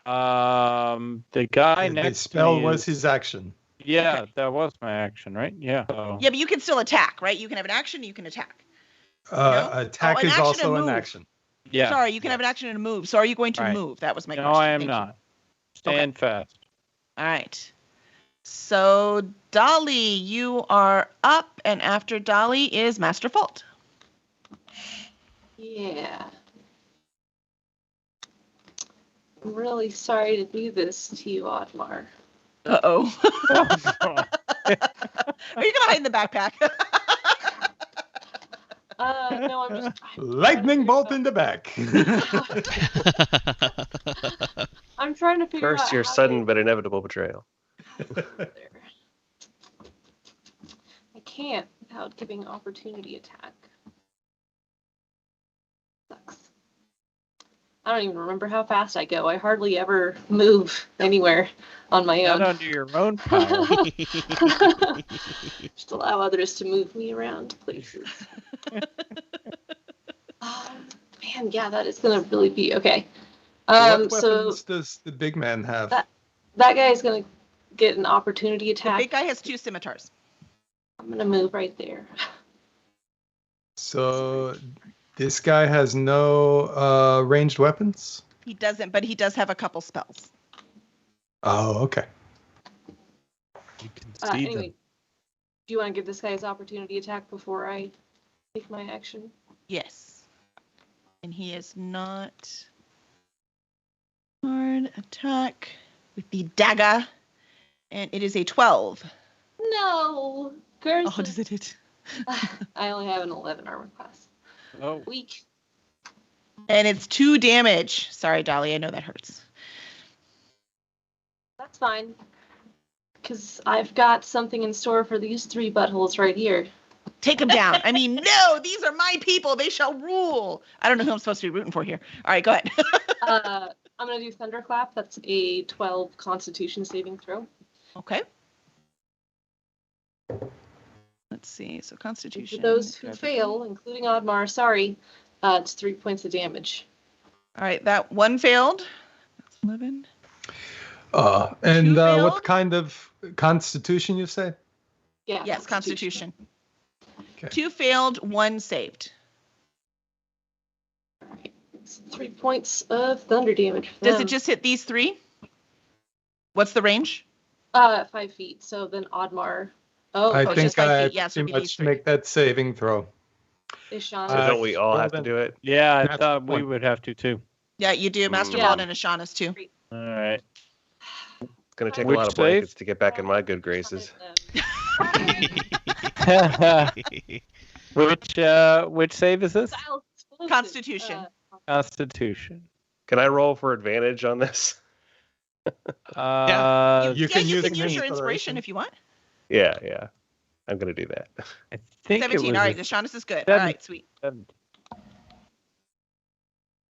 The guy The next spell to me was is- his action. Yeah, Okay. that was my action, right? Yeah. So, Yeah, but you can still attack, right? You can have an action. You can attack. No? Attack Oh, an is action also and an move. action. yeah. Sorry, you can have an action and a move. So are you going to Right. move? That was my No, question. I am Thank you. not. Stand fast. All right. So Dolly, you are up, and after Dolly is Master Fault. Yeah. I'm really sorry to do this to you, Oddmar. Uh-oh. Oh, Are you gonna hide in the backpack? No, I'm just. Lightning bolt in the back. I'm trying to figure out. Curse your how sudden to- but inevitable betrayal. I can't. without giving opportunity attack. Sucks. I don't even remember how fast I go. I hardly ever move anywhere on my own. Not under your own power. Just allow others to move me around places. Man, yeah, that is gonna really be okay. What so weapons does the big man have? that guy is gonna get an opportunity The attack. big guy has 2 scimitars. I'm gonna move right there. So this guy has no ranged weapons? He doesn't, but he does have a couple spells. Oh, okay. You can see Anyway, do you want to give this guy his opportunity attack before I take my action? Yes. And he is not hard attack with the dagger. And it is a 12. No, curse. Oh, does it hit? I only have an 11 armor class. Oh, Weak. And it's 2 damage. Sorry, Dolly, I know that hurts. That's fine. Because I've got something in store for these 3 buttholes right here. Take him down. I mean, no, these are my people. They shall rule. I don't know who I'm supposed to be rooting for here. All right, go ahead. I'm going to do Thunderclap. That's a 12 Constitution saving throw. Okay. Let's see. So Constitution. For those who fail, including Oddmar, sorry, it's 3 points of damage. All right, that one failed. That's 11. And 2 failed? what kind of constitution you say? Yeah. Yes, Constitution. Okay. 2 failed, 1 saved. Alright. 3 points of thunder damage. For Does them. it just hit these 3? What's the range? 5 feet. So then Oddmar. Oh, I it's think just 5 I feet. Yeah, so it'd pretty be these much 3. make that saving throw. Ishana. So don't we all have to do it? yeah, I That's thought the we point. would have to too. Yeah, you do. Master Yeah. Paladin and Ashana's too. All right. It's going to take Which a lot of save? blankets to get back in my good graces. Which save is this? Constitution. Constitution. Can I roll for advantage on this? You can use use your inspiration. inspiration if you want. Yeah. I'm going to do that. I think 17. it was All right, Ashana's is good. All Seven. right, sweet.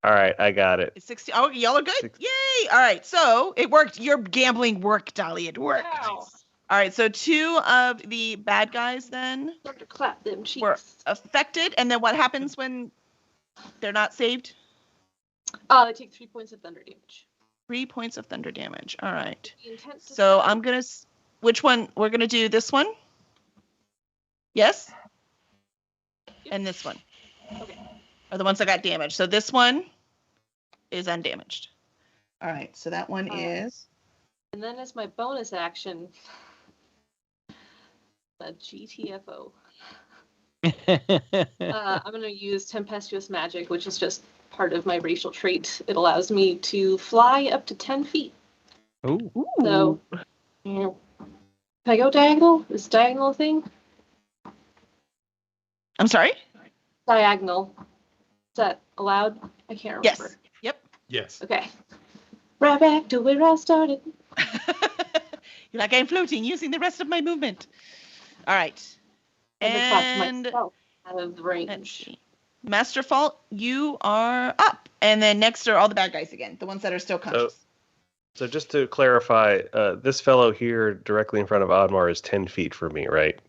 All right, I got it. It's 60. Oh, y'all are good. 60. Yay! All right, so it worked. Your gambling worked, Dolly. It worked. Wow. All right, so 2 of the bad guys then Thunderclap them cheeks. were affected, and then what happens when they're not saved? They take 3 points of thunder damage. 3 points of thunder damage. All right. The intent to So strike. I'm gonna. Which one? We're gonna do this one. Yes. And this one. Okay. Are the ones that got damaged. So this one is undamaged. All right. So that one is. And then as my bonus action, a GTFO. I'm going to use Tempestuous Magic, which is just part of my racial trait. It allows me to fly up to 10 feet. Ooh. So, can I go diagonal? Is diagonal a thing? I'm sorry. Diagonal. Is that allowed? I can't remember. Yes. Yep. Yes. Okay. Right back to where I started. You're like, I'm floating using the rest of my movement. All right. And And myself out of the let's range. see. Master Fault, you are up. And then next are all the bad guys again, the ones that are still conscious. So just to clarify, this fellow here directly in front of Oddmar is 10 feet from me, right?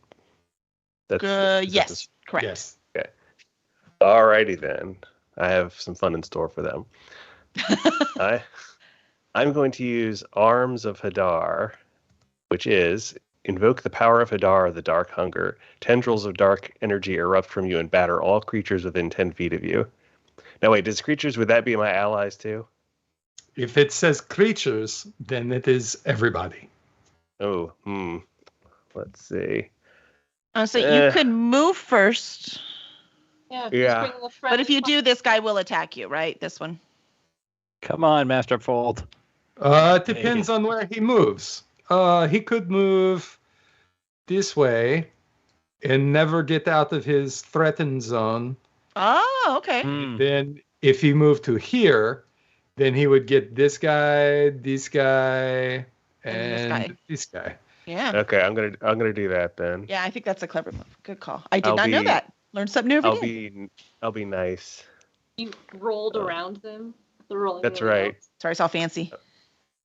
Yes, correct. Yes. Alrighty then. I have some fun in store for them. I'm going to use Arms of Hadar, which is invoke the power of Hadar, the Dark Hunger. Tendrils of dark energy erupt from you and batter all creatures within 10 feet of you. Now wait, would that be my allies too? If it says creatures, then it is everybody. Oh, let's see. So you could move first. Yeah. Yeah. Just bring the But if you friendly do, this guy will attack you, right? This one. Come on, Master Fold. It depends on where he moves. He could move this way and never get out of his threatened zone. Oh, okay. Then if he moved to here, then he would get this guy, and And this guy. Yeah. Okay, I'm gonna do that then. Yeah, I think that's a clever move. Good call. I did not know that. Learn something new every day. I'll be nice. You rolled around them. The rolling. That's right. Sorry, it's all fancy.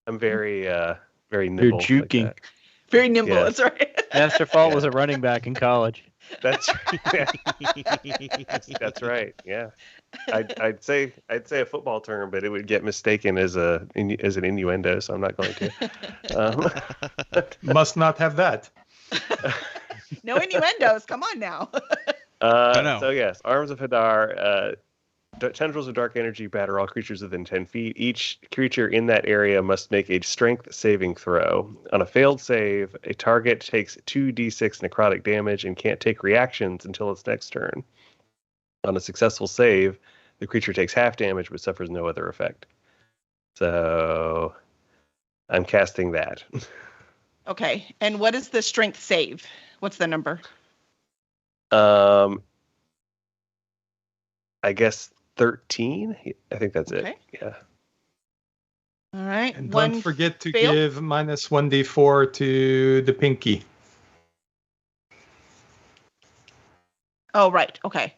I'm very nimble. You're juking. Like very nimble. Yes. That's right. Master Fault was a running back in college. That's that's right. Yeah, I'd say a football term, but it would get mistaken as an innuendo, so I'm not going to. Must not have that. No innuendos. Come on now. So yes, Arms of Hadar. Tendrils of dark energy batter all creatures within 10 feet. Each creature in that area must make a strength saving throw. On a failed save, a target takes 2d6 necrotic damage and can't take reactions until its next turn. On a successful save, the creature takes half damage but suffers no other effect. So I'm casting that. Okay. And what is the strength save? What's the number? I guess 13. I think that's it. Yeah. All right. And don't forget to give minus 1d4 to the pinky. Oh, right. Okay.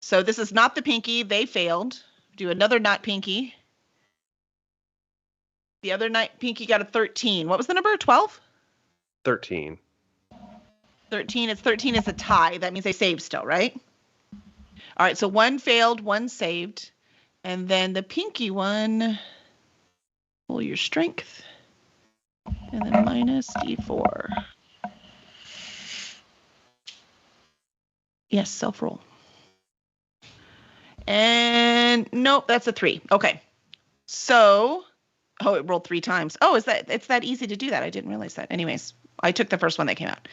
So this is not the pinky. They failed. Do another not pinky. The other night pinky got a 13. What was the number? 12? 13. 13. 13 is a tie. That means they saved still, right? All right, so one failed, one saved. And then the pinky one, roll your strength. And then minus d4. Yes, self-roll. And nope, that's a 3. Okay. So, it rolled 3 times. Oh, it's that easy to do that? I didn't realize that. Anyways, I took the first one that came out.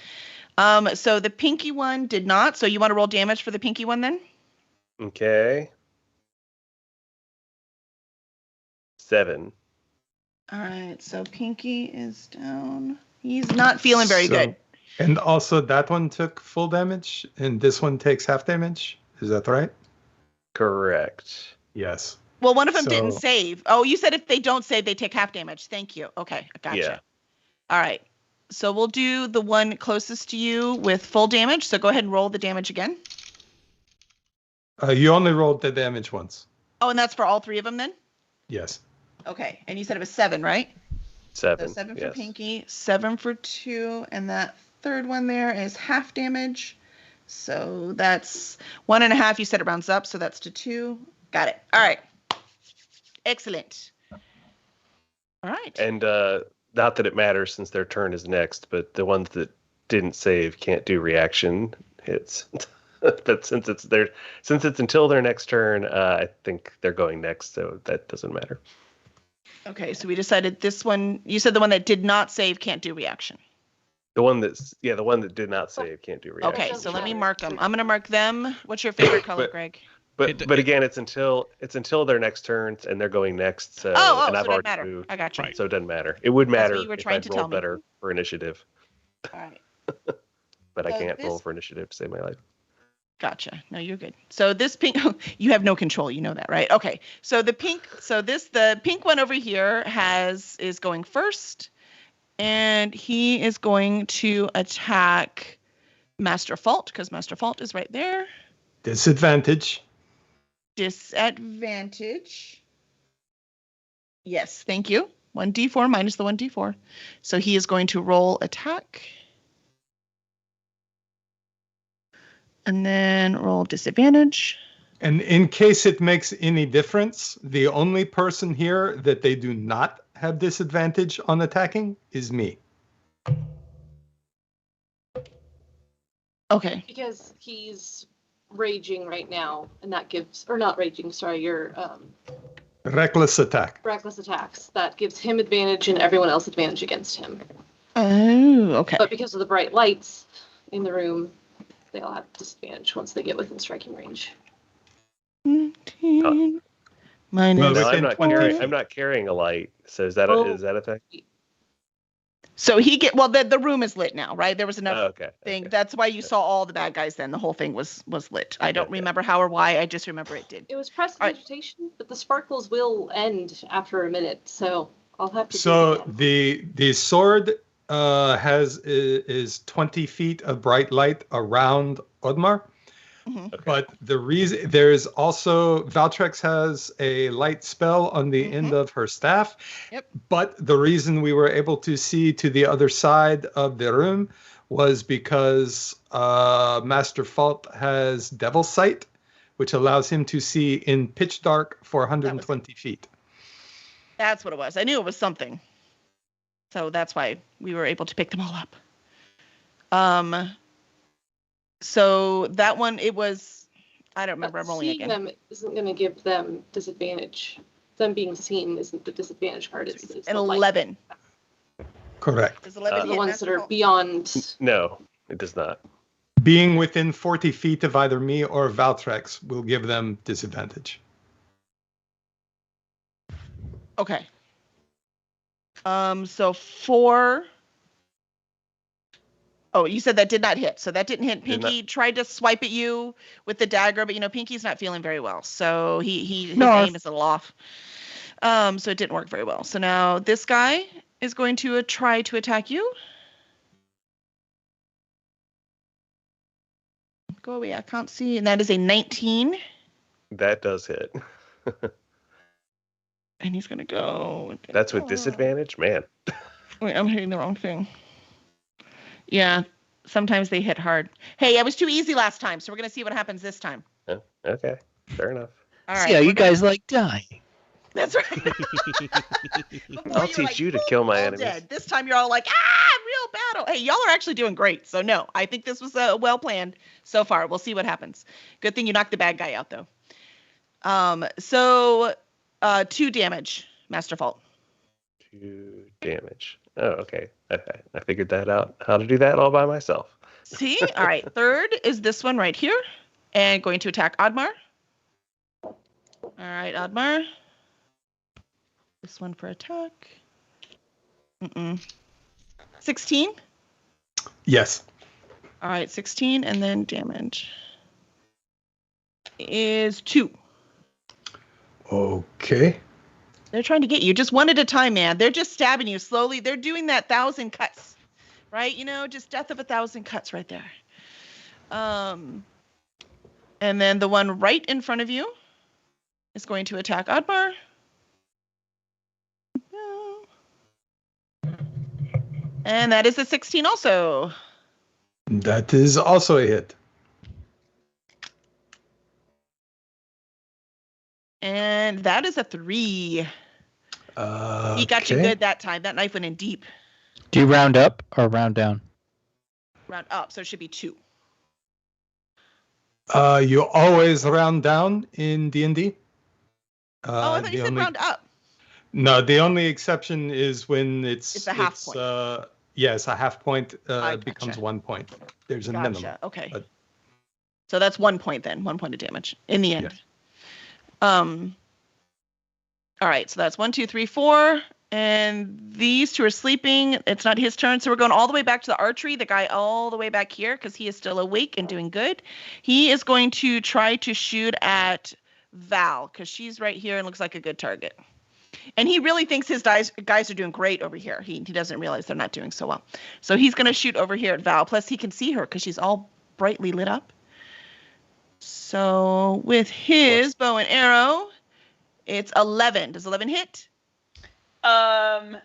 So the pinky one did not. So you want to roll damage for the pinky one then? Okay. 7. All right, so Pinky is down. He's not feeling very good. And also that one took full damage, and this one takes half damage. Is that right? Correct. Yes. Well, one of them didn't save. Oh, you said if they don't save, they take half damage. Thank you. Okay, I gotcha. Yeah. All right. So we'll do the one closest to you with full damage. So go ahead and roll the damage again. You only rolled the damage once. Oh, and that's for all 3 of them then? Yes. Okay. And you said it was 7, right? 7. So 7 for Pinky, 7 for 2, and that third one there is half damage. So that's 1.5. You said it rounds up, so that's to 2. Got it. All right. Excellent. All right. And not that it matters since their turn is next, but the ones that didn't save can't do reaction hits. But since it's until their next turn, I think they're going next, so that doesn't matter. Okay, so we decided this one. You said the one that did not save can't do reaction. The one that did not save can't do reaction. Okay, so let me mark them. I'm gonna mark them. What's your favorite color, Greg? But again, it's until their next turns, and they're going next. So, and I've so it doesn't already matter. moved, I got you. so it doesn't matter. It would matter what you were if trying I'd to roll tell me. better for initiative. All right. But I So can't this- roll for initiative to save my life. Gotcha. No, you're good. So this pink, you have no control. You know that, right? Okay. So the pink one over here is going first, and he is going to attack Master Fault because Master Fault is right there. Disadvantage. Yes, thank you. 1d4 minus the 1d4. So he is going to roll attack. And then roll disadvantage. And in case it makes any difference, the only person here that they do not have disadvantage on attacking is me. Okay. Because he's raging right now, and that gives, or not raging, sorry, your Reckless attack. reckless attacks. That gives him advantage and everyone else advantage against him. Oh, okay. But because of the bright lights in the room, they all have disadvantage once they get within striking range. 19 minus Well, No, within 20 I'm not carrying a light. So is that a thing? So the room is lit now, right? There was enough thing. Okay. That's why you saw all the bad guys then. The whole thing was lit. I don't remember how or why. I just remember it did. It was prestidigitation, but the sparkles will end after a minute, so I'll have to. So the sword is 20 feet of bright light around Audmar. Mhm. Okay. But the reason there's also Valtrex has a light spell on the end of her staff. Yep. But the reason we were able to see to the other side of the room was because Master Fault has Devil Sight, which allows him to see in pitch dark for 120 feet. That's what it was. I knew it was something. So that's why we were able to pick them all up. So that one, it was, I don't remember. I'm rolling Seeing again. them isn't going to give them disadvantage. Them being seen isn't the disadvantage part. It's An the light. 11. Correct. Does 11 The hit ones Master that are Fault? beyond. No, it does not. Being within 40 feet of either me or Valtrex will give them disadvantage. Okay. So 4. Oh, you said that did not hit. So that didn't hit. Did Pinky tried to swipe at you with the dagger, but Pinky's not feeling very well. So his No, aim is a little off. So it didn't work very well. So now this guy is going to try to attack you. Go away. I can't see. And that is a 19. That does hit. And he's going to go. That's with disadvantage? Man. Wait, I'm hitting the wrong thing. Yeah, sometimes they hit hard. Hey, I was too easy last time, so we're going to see what happens this time. Oh, okay, fair enough. All right. See how we're you guys like dying. That's right. I'll teach you to kill my all enemies. dead. This time you're all like, real battle. Hey, y'all are actually doing great. So no, I think this was well planned so far. We'll see what happens. Good thing you knocked the bad guy out though. So 2 damage, Master Fault. 2 damage. Oh, okay. I figured that out. How to do that all by myself. See? All right. 3rd is this one right here. And going to attack Audmar. All right, Audmar. This one for attack. 16? Yes. All right, 16, and then damage is 2. Okay. They're trying to get you just one at a time, man. They're just stabbing you slowly. They're doing that 1,000 cuts, right? Just death of 1,000 cuts right there. And then the one right in front of you is going to attack Audmar. And that is a 16 also. That is also a hit. And that is a 3. He got you good that time. That knife went in deep. Do you round up or round down? Round up, so it should be 2. You always round down in D&D. I thought you said round up. No, the only exception is when it's a half point. Yes, a half point Gotcha. becomes 1 point. There's a minimum. Okay. But- So that's 1 point then. 1 point of damage in the end. Yes. All right, so that's 1, 2, 3, 4. And these 2 are sleeping. It's not his turn. So we're going all the way back to the archery. The guy all the way back here because he is still awake and doing good. He is going to try to shoot at Val because she's right here and looks like a good target. And he really thinks his guys are doing great over here. He doesn't realize they're not doing so well. So he's going to shoot over here at Val. Plus he can see her because she's all brightly lit up. So with his bow and arrow, it's 11. Does 11 hit? My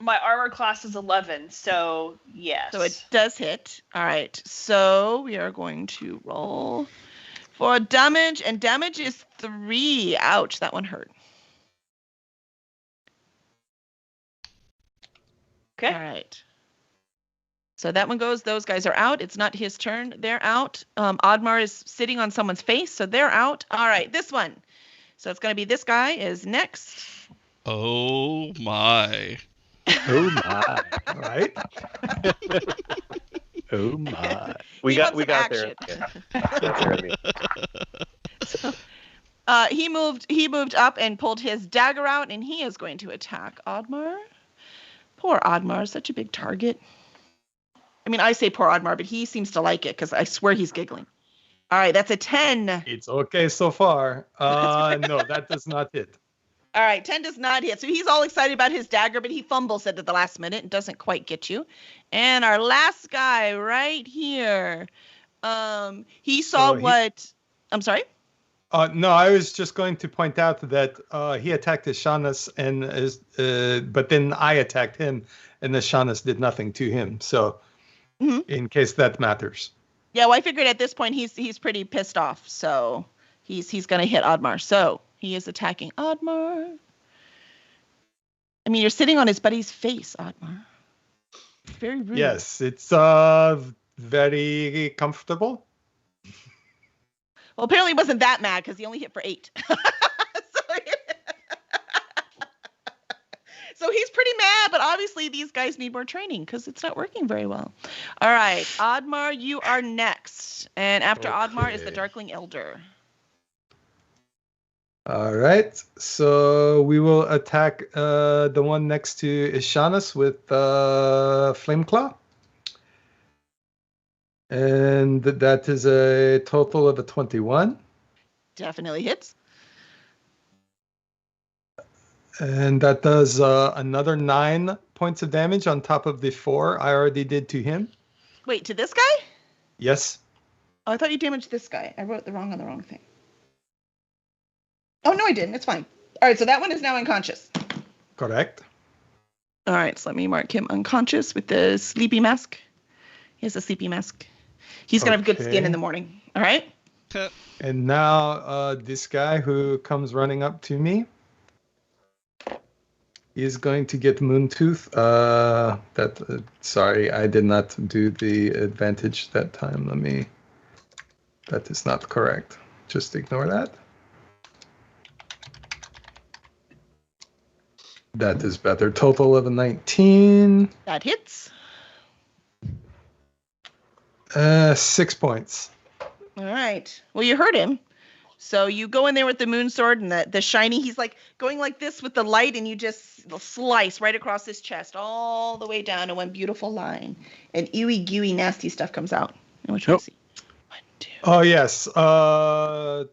armor class is 11, so yes. So it does hit. All right. So we are going to roll for damage, and damage is 3. Ouch, that one hurt. Okay. All right. So that one goes. Those guys are out. It's not his turn. They're out. Audmar is sitting on someone's face, so they're out. All right, this one. So it's going to be this guy is next. Oh my. Oh my. Right? Oh my. We He got wants there. some Yeah. He moved up and pulled his dagger out, and he is going to attack Audmar. Poor Audmar, such a big target. I mean, I say poor Audmar, but he seems to like it because I swear he's giggling. All right, that's a 10. It's okay so far. No, that does not hit. All right, 10 does not hit. So he's all excited about his dagger, but he fumbles it at the last minute and doesn't quite get you. And our last guy right here, he saw what... I'm sorry? No, I was just going to point out that he attacked Ishanas, but then I attacked him, and Ishanas did nothing to him. So, in case that matters. Yeah, well, I figured at this point he's pretty pissed off, so he's going to hit Oddmar. So he is attacking Oddmar. I mean, you're sitting on his buddy's face, Oddmar. Very rude. Yes, it's very comfortable. Well, apparently he wasn't that mad because he only hit for 8. So he's pretty mad, but obviously these guys need more training because it's not working very well. All right, Oddmar, you are next. And after Oddmar is the Darkling Elder. All right, so we will attack the one next to Ishanas with Flameclaw. And that is a total of a 21. Definitely hits. And that does another 9 points of damage on top of the 4 I already did to him. Wait, to this guy? Yes. Oh, I thought you damaged this guy. I wrote the wrong thing. Oh, no, I didn't. It's fine. All right, so that one is now unconscious. Correct. All right, so let me mark him unconscious with the sleepy mask. He has a sleepy mask. He's going to have good skin in the morning. All right? And now this guy who comes running up to me is going to get Moontooth. Sorry, I did not do the advantage that time. That is not correct. Just ignore that. That is better. Total of a 19. That hits. 6 points. All right. Well, you heard him. So you go in there with the moon sword and the shiny. He's like going like this with the light, and you just slice right across his chest, all the way down to one beautiful line. And ooey gooey nasty stuff comes out. Which one see? 1, 2. Oh yes. No,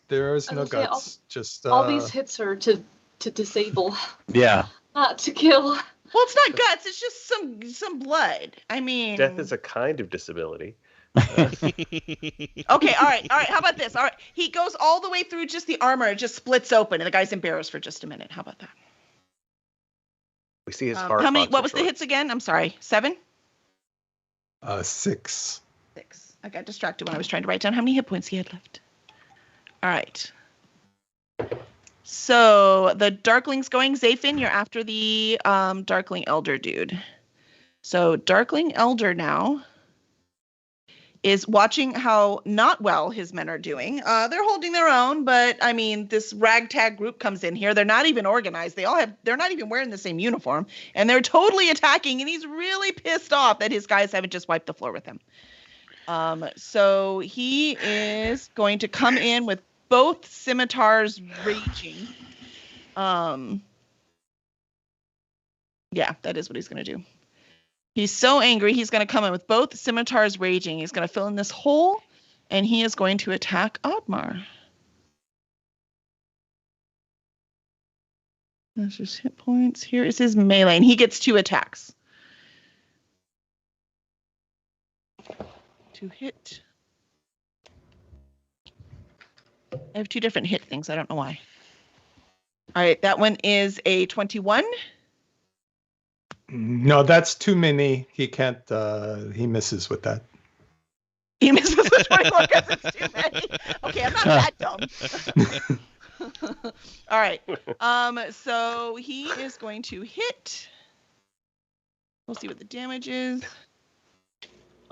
there is no guts. All these hits are to disable. Yeah. Not to kill. Well, it's not guts. It's just some blood. I mean, death is a kind of disability. Okay, all right. How about this? All right, he goes all the way through just the armor. It just splits open, and the guy's embarrassed for just a minute. How about that? We see his heart. How many? What was the hits again? I'm sorry. 7. 6. 6. I got distracted when I was trying to write down how many hit points he had left. All right. So the Darkling's going. Zafin, you're after the Darkling Elder dude. So Darkling Elder now is watching how not well his men are doing. They're holding their own, but I mean, this ragtag group comes in here. They're not even organized. They're not even wearing the same uniform, and they're totally attacking. And he's really pissed off that his guys haven't just wiped the floor with him. So he is going to come in with both scimitars raging. Yeah, that is what he's going to do. He's so angry, he's going to come in with both scimitars raging. He's going to fill in this hole, and he is going to attack Oddmar. That's his hit points. Here is his melee, and he gets 2 attacks. To hit. I have 2 different hit things. I don't know why. All right, that one is a 21. No, that's too many. He can't. He misses with that. He misses with 21 because it's too many. Okay, I'm not that dumb. All right. So he is going to hit. We'll see what the damage is.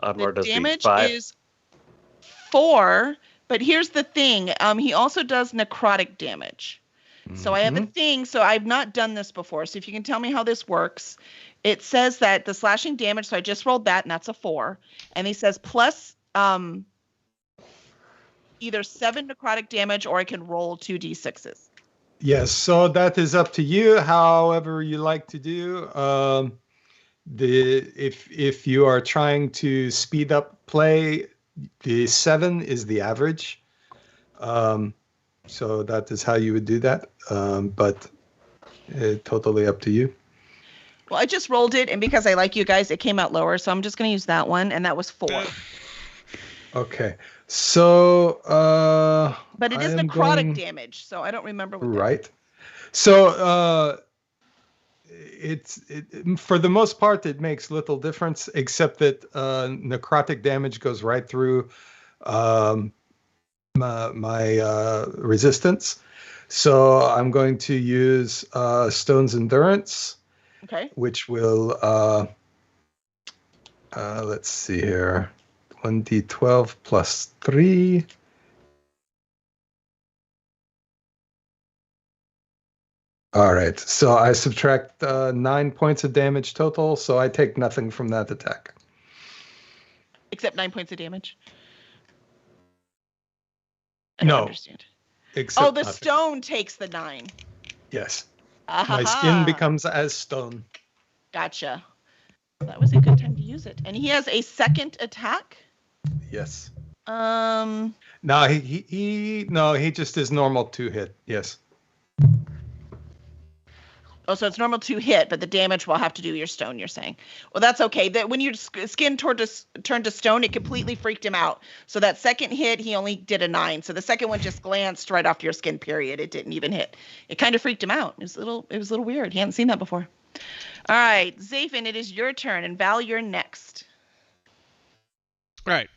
Oddmar the does damage 5. is 4, but here's the thing. He also does necrotic damage. So I have a thing. So I've not done this before. So if you can tell me how this works. It says that the slashing damage, so I just rolled that, and that's a 4. And he says plus either 7 necrotic damage, or I can roll 2d6s. Yes, so that is up to you, however you like to do. If you are trying to speed up play, the 7 is the average. So that is how you would do that. But totally up to you. Well, I just rolled it, and because I like you guys, it came out lower. So I'm just going to use that one, and that was 4. Okay. So. But it is necrotic damage, so I don't remember what. Right. So for the most part, it makes little difference, except that necrotic damage goes right through my resistance. So I'm going to use Stone's Endurance. Okay. Which will, let's see here, 1d12 plus 3. All right, so I subtract 9 points of damage total, so I take nothing from that attack. Except 9 points of damage? I don't understand. Oh, the stone takes the 9. Yes. My skin becomes as stone. Gotcha. That was a good time to use it. And he has a second attack? Yes. No, he just is normal 2 hit. Yes. Oh, so it's normal 2 hit, but the damage will have to do your stone, you're saying. Well, that's okay. That when your skin turned to stone, it completely freaked him out. So that second hit, he only did a 9. So the second one just glanced right off your skin, period. It didn't even hit. It kind of freaked him out. It was a little weird. He hadn't seen that before. All right, Zafin, it is your turn, and Val, you're next. Right.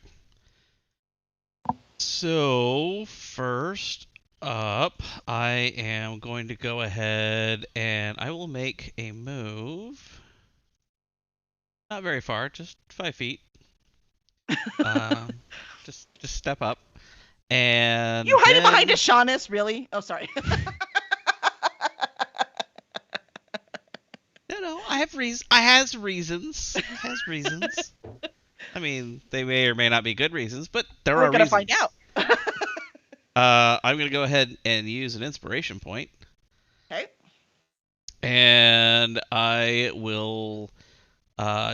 So first up, I am going to go ahead and I will make a move. Not very far, just 5 feet. Just step up. And you hiding behind Ashanis, really? Oh, sorry. No, I have reasons. I has reasons. I mean, they may or may not be good reasons, but there are reasons. We're gonna find out. I'm gonna go ahead and use an inspiration point. Okay. And I will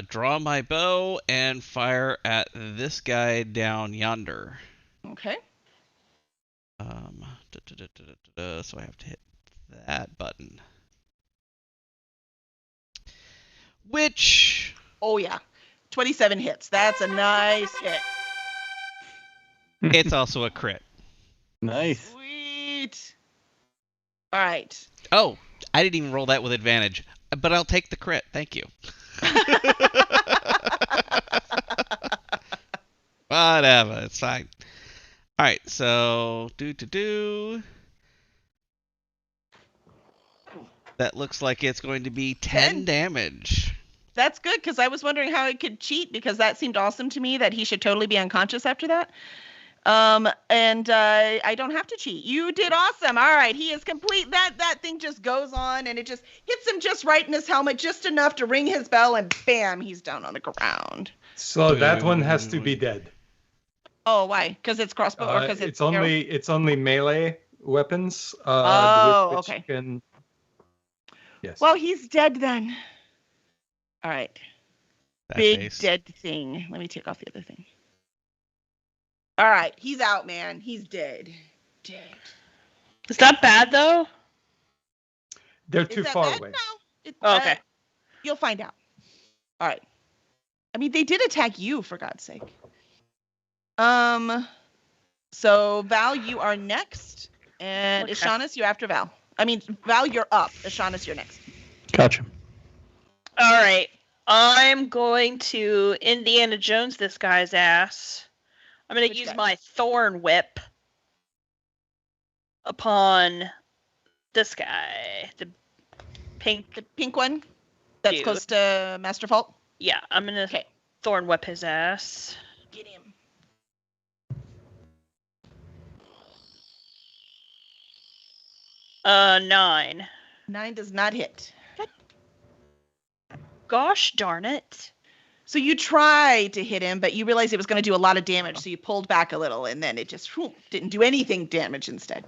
draw my bow and fire at this guy down yonder. Okay. So I have to hit that button. Which... Oh, yeah. 27 hits. That's a nice hit. It's also a crit. Nice. Sweet. All right. Oh, I didn't even roll that with advantage. But I'll take the crit. Thank you. Whatever. It's fine. All right. So, that looks like it's going to be 10 damage. That's good, because I was wondering how he could cheat, because that seemed awesome to me, that he should totally be unconscious after that. And I don't have to cheat. You did awesome. All right, he is complete. That thing just goes on, and it just hits him just right in his helmet, just enough to ring his bell, and bam, he's down on the ground. So that one has to be dead. Oh, why? Because it's crossbow, or because it's only melee weapons. Okay. Yes. Well, he's dead then. All right. That Big face. Dead thing. Let me take off the other thing. All right, he's out, man. He's dead. Dead. Is that bad though? They're too far away. No. Okay. You'll find out. All right. I mean, they did attack you, for God's sake. So Val, you are next, and Okay. Ashanis, you're after Val. I mean, Val, you're up. Ashanis, you're next. Gotcha. All right. I'm going to Indiana Jones this guy's ass. I'm going to use my Thorn Whip upon this guy, the pink one that's Dude. close to Master Fault. Yeah, I'm going to Thorn Whip his ass. Get him. Nine. 9 does not hit. Gosh darn it. So you tried to hit him, but you realized it was going to do a lot of damage, so you pulled back a little, and then it just didn't do anything damage instead.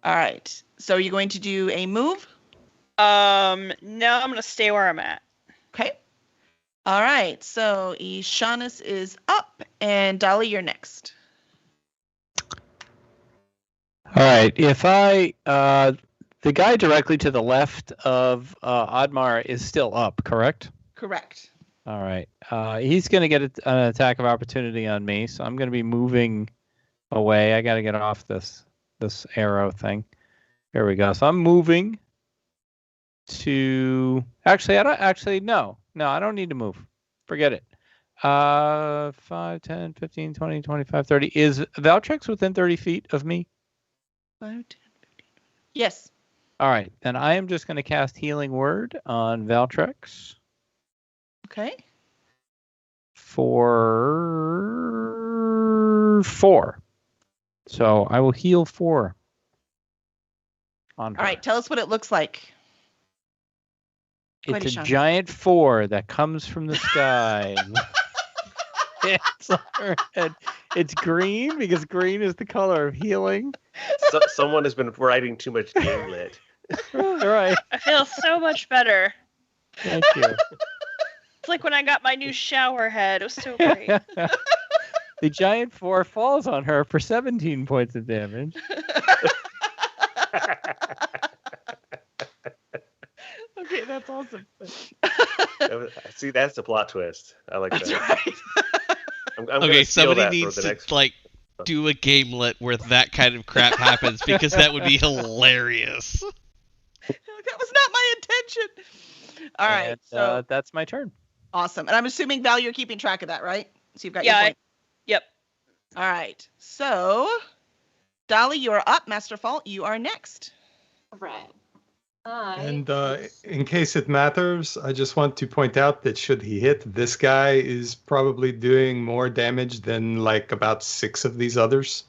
All right. So are you going to do a move? No, I'm going to stay where I'm at. Okay. All right. So Ishanis is up, and Dolly, you're next. All right. If I, the guy directly to the left of Oddmar is still up, correct? Correct. All right. He's going to get an attack of opportunity on me, so I'm going to be moving away. I got to get off this arrow thing. Here we go. So I'm moving to. Actually, I don't. Actually, no. I don't need to move. Forget it. 5, 10, 15, 20, 25, 30. Is Valtrex within 30 feet of me? 5, 10, 15. Yes. All right. Then I am just going to cast Healing Word on Valtrex. Okay. For 4. So I will heal 4 on her. All right. Tell us what it looks like. It's a giant 4 that comes from the sky. It's on her head. It's green because green is the color of healing. So, someone has been writing too much Gamelit. Right. I feel so much better. Thank you. It's like when I got my new shower head. It was so great. The giant 4 falls on her for 17 points of damage. Okay, that's awesome. See, that's the plot twist. I like That's that. right. Okay, gonna steal somebody that needs for the to next- do a gamelet where that kind of crap happens because that would be hilarious. That was not my intention. All right, And, so that's my turn. awesome. And I'm assuming, Val, you're keeping track of that, right? So you've got your Yeah. point. Yep. All right. So, Dolly, you are up. Master Fault, you are next. Right. And in case it matters, I just want to point out that should he hit, this guy is probably doing more damage than like about 6 of these others.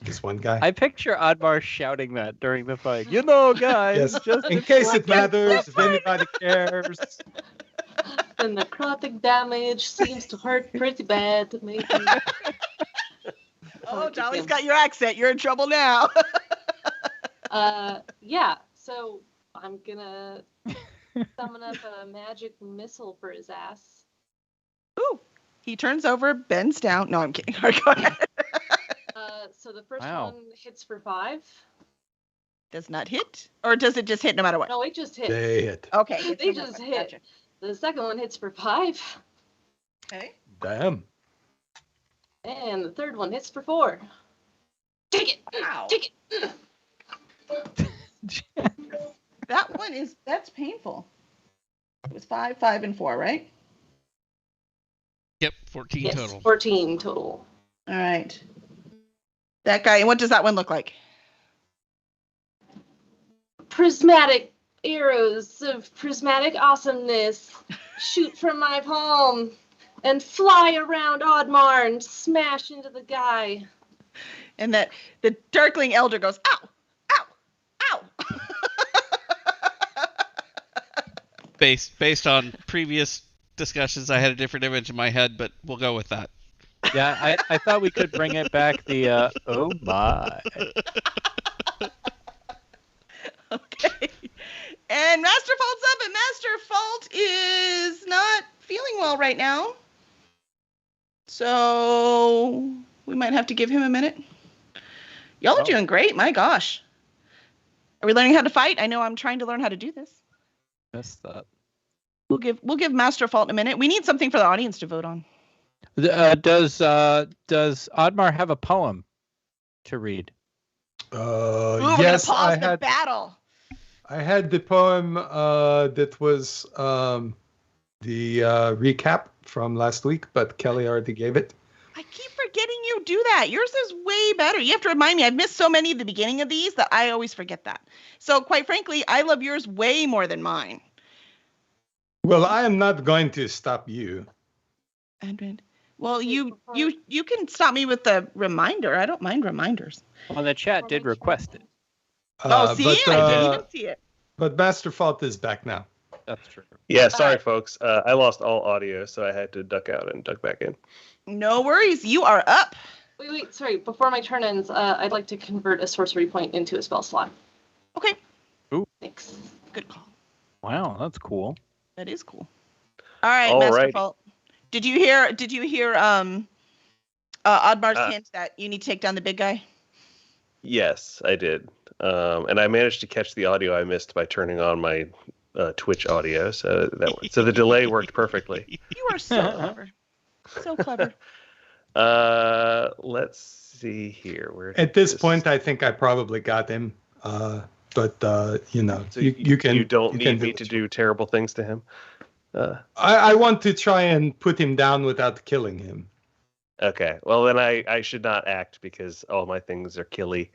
This one guy. I picture Oddmar shouting that during the fight. You know, guys. Yes. Just In case it matters, if anybody cares. The necrotic damage seems to hurt pretty bad. Maybe. Oh, Dolly's got your accent. You're in trouble now. Yeah. So I'm gonna summon up a magic missile for his ass. Ooh. He turns over, bends down. No, I'm kidding. All right, go ahead. So the first Wow. one hits for 5. Does not hit? Or does it just hit no matter what? No, it just hits. They hit. Okay. hits They no matter just what. hit. Gotcha. The second one hits for 5. Okay. Damn. And the third one hits for 4. Take it! Ow. Take it! That's painful. It was 5, 5, and 4, right? Yep, 14 Yes, total. 14 total. All right. That guy, and what does that one look like? Prismatic arrows of prismatic awesomeness shoot from my palm and fly around Oddmar and smash into the guy. And that the Darkling Elder goes, ow, ow, ow. Based on previous discussions, I had a different image in my head, but we'll go with that. Yeah, I thought we could bring it back the, oh my. Okay. And Master Fault's up, and Master Fault is not feeling well right now. So we might have to give him a minute. Y'all are doing great. My gosh. Are we learning how to fight? I know I'm trying to learn how to do this. Missed that. We'll give Master Fault a minute. We need something for the audience to vote on. Does Oddmar have a poem to read? Ooh, we're Yes, gonna pause I the had. battle. I had the poem that was the recap from last week, but Kelly already gave it. I keep forgetting you do that. Yours is way better. You have to remind me. I've missed so many at the beginning of these that I always forget that. So quite frankly, I love yours way more than mine. Well, I am not going to stop you. Edwin. Well, you can stop me with the reminder. I don't mind reminders. Well, the chat did request it. See? But, I didn't even see it. But Master Fault is back now. That's true. Yeah, sorry, folks. I lost all audio, so I had to duck out and duck back in. No worries. You are up. Wait, sorry. Before my turn ends, I'd like to convert a sorcery point into a spell slot. Okay. Thanks. Good call. Wow, that's cool. That is cool. All right, All Master righty. Fault. Did you hear Oddmar's hint that you need to take down the big guy? Yes, I did. And I managed to catch the audio I missed by turning on my Twitch audio, so the delay worked perfectly. You are so clever. So clever. Let's see here. At this point, I think I probably got him. But so you can. You don't need me to do terrible things to him. I want to try and put him down without killing him. Okay. Well, then I should not act because all my things are killy.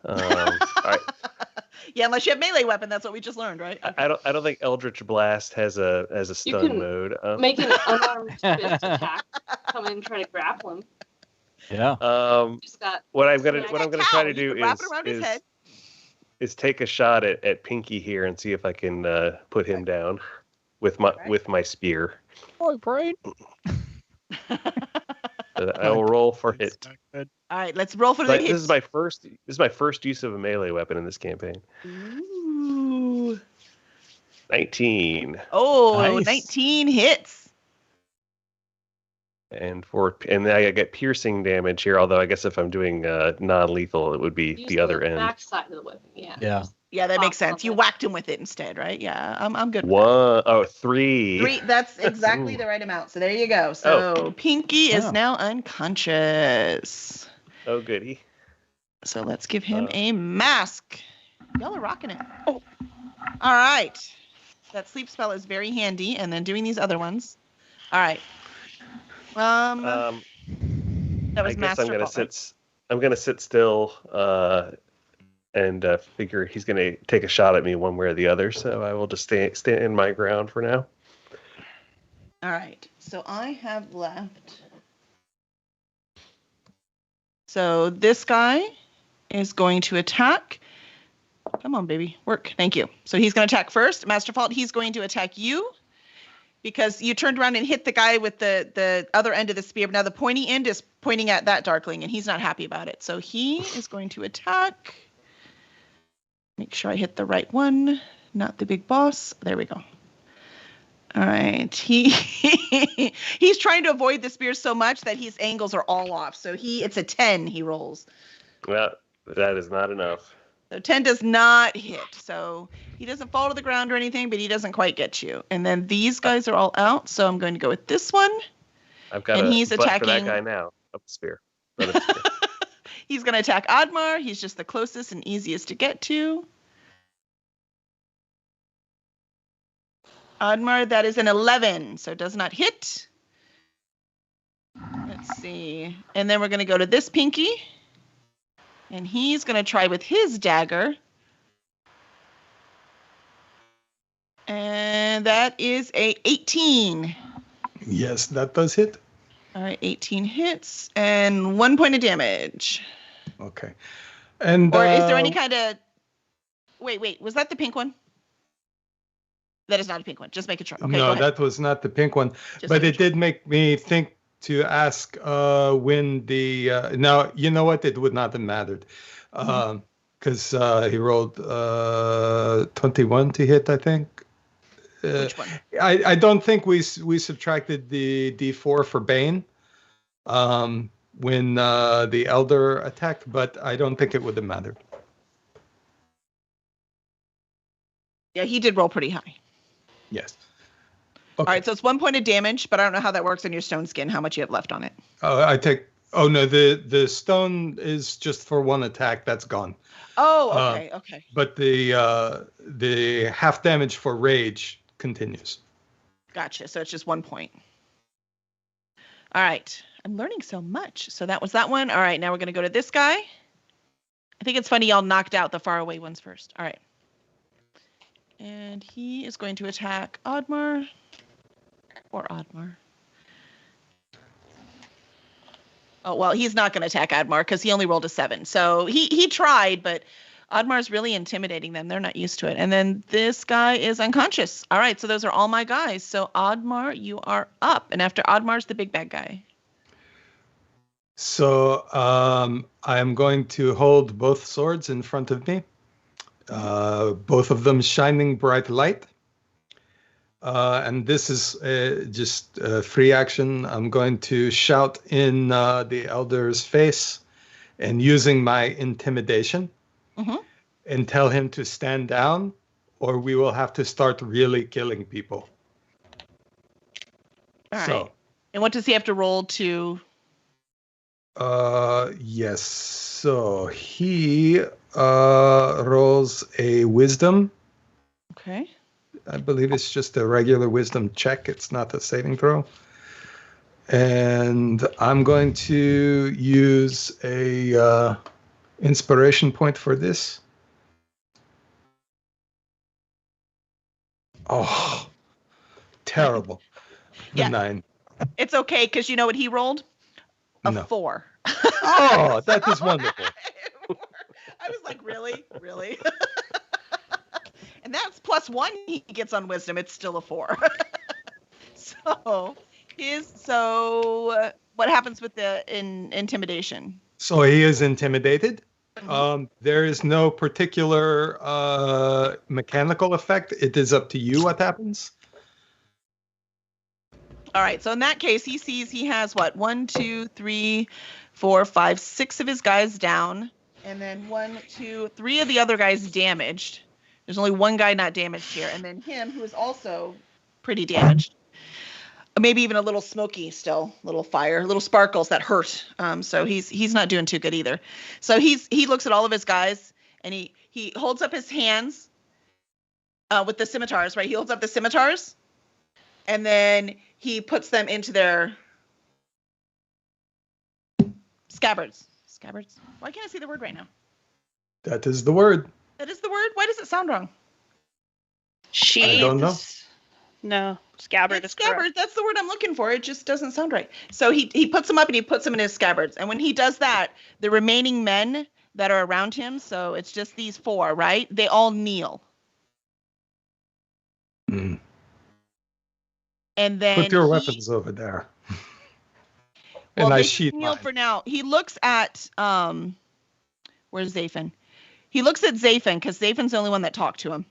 All right. Yeah, unless you have melee weapon, that's what we just learned, right? Okay. I don't think Eldritch Blast has a stun mode. Make an unarmed fist attack. Come in and try to grapple him. Yeah. What I'm gonna try to do is take a shot at Pinky here and see if I can put him down with my spear. Oh, brain. I will roll for hit. All right, let's roll for the hit. This is my first use of a melee weapon in this campaign. Ooh. 19. Oh, Nice. 19 hits. And I get piercing damage here. Although I guess if I'm doing non-lethal, it would be the other end. Back side of the weapon. Yeah. Yeah. Yeah, that makes sense. You whacked him with it instead, right? Yeah, I'm good. Three. 3. That's exactly the right amount. So there you go. So Pinky is now unconscious. Oh, goody. So let's give him a mask. Y'all are rocking it. Oh. All right. That sleep spell is very handy, and then doing these other ones. All right. That was I guess Master I'm gonna Vault, right? sit. I'm gonna sit still and figure he's gonna take a shot at me one way or the other. So I will just stand my ground for now. All right. So I have left. So this guy is going to attack. Come on, baby. Work. Thank you. So he's going to attack first. Master Fault, he's going to attack you because you turned around and hit the guy with the other end of the spear. Now the pointy end is pointing at that Darkling, and he's not happy about it. So he is going to attack. Make sure I hit the right one, not the big boss. There we go. All right. He's trying to avoid the spear so much that his angles are all off. So it's a 10 he rolls. Well, that is not enough. So 10 does not hit. So he doesn't fall to the ground or anything, but he doesn't quite get you. And then these guys are all out. So I'm going to go with this one. I've got he's attacking for that guy now. Up the spear. He's going to attack Oddmar. He's just the closest and easiest to get to. Oddmar, that is an 11, so it does not hit. Let's see. And then we're going to go to this Pinky. And he's going to try with his dagger. And that is a 18. Yes, that does hit. All right, 18 hits and 1 point of damage. Okay. And or is there any kind of... Wait, was that the pink one? That is not a pink one. Just make it sure. Okay, no, that was not the pink one. But it did make me think to ask when the... now, you know what? It would not have mattered. Because he rolled 21 to hit, I think. Which one? I don't think we subtracted the D4 for Bane when the Elder attacked, but I don't think it would have mattered. Yeah, he did roll pretty high. Yes. Okay. All right, so it's 1 point of damage, but I don't know how that works on your stone skin, how much you have left on it. Oh, no, the stone is just for one attack. That's gone. Oh, okay. But the half damage for rage continues. Gotcha, so it's just 1 point. All right, I'm learning so much. So that was that one. All right, now we're going to go to this guy. I think it's funny y'all knocked out the faraway ones first. All right. And he is going to attack Oddmar. Or Oddmar. Oh, well, he's not going to attack Oddmar because he only rolled a 7. So he tried, but Oddmar's really intimidating them. They're not used to it. And then this guy is unconscious. All right, so those are all my guys. So Oddmar, you are up. And after Oddmar's the big bad guy. So I'm going to hold both swords in front of me. Both of them shining bright light. And this is just free action. I'm going to shout in the Elder's face and using my intimidation Mm-hmm. and tell him to stand down, or we will have to start really killing people. All right. And what does he have to roll to? Yes. So he rolls a wisdom. Okay. I believe it's just a regular wisdom check. It's not a saving throw. And I'm going to use a inspiration point for this. Oh, terrible. Yeah. 9. It's okay, because you know what he rolled? A No. 4. Oh, that is wonderful. I was like, really? Really? And that's +1 he gets on wisdom. It's still a 4. So what happens with the intimidation? So he is intimidated. Mm-hmm. There is no particular mechanical effect. It is up to you what happens. All right. So in that case, he sees he has what? 1, 2, 3, 4, 5, 6 of his guys down. And then 1, 2, 3 of the other guys damaged. There's only one guy not damaged here. And then him, who is also pretty damaged. Maybe even a little smoky still, little fire, little sparkles that hurt. So he's not doing too good either. So he looks at all of his guys and he holds up his hands with the scimitars, right? He holds up the scimitars and then he puts them into their scabbards. Scabbards? Why can't I see the word right now? That is the word. That is the word? Why does it sound wrong? I don't know. No, scabbard is scabbard. correct. That's the word I'm looking for. It just doesn't sound right. So he puts them up and he puts them in his scabbards. And when he does that, the remaining men that are around him, so it's just these 4, right? They all kneel. Mm. And then Put your weapons over there. Well, and I they sheath kneel mine. for now. He looks at where's Zafin? He looks at Zafin because Zafin's the only one that talked to him.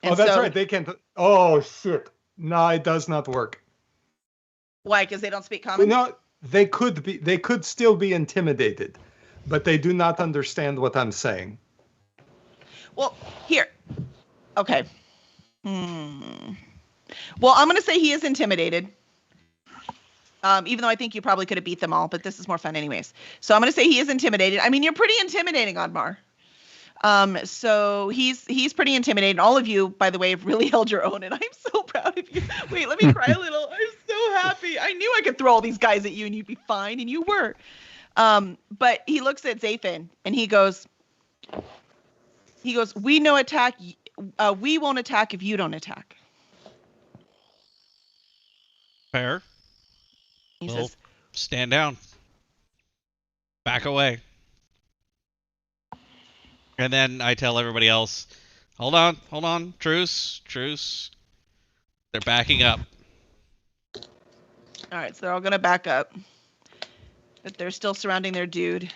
And Oh, that's so, right. They can't. Oh, shit. No, it does not work. Why? Because they don't speak common? No, they could be. They could still be intimidated, but they do not understand what I'm saying. Well, here. Okay. Well, I'm going to say he is intimidated. Even though I think you probably could have beat them all, but this is more fun anyways. So I'm going to say he is intimidated. I mean, you're pretty intimidating, Oddmar. So he's pretty intimidating. All of you, by the way, have really held your own, and I'm so proud of you. Wait, let me cry a little. I'm so happy. I knew I could throw all these guys at you and you'd be fine, and you were. But he looks at Zafin and he goes, we won't attack if you don't attack. Fair. He Well, says, stand down. Back away. And then I tell everybody else, hold on, truce. They're backing up. all right, so they're all going to back up. But they're still surrounding their dude.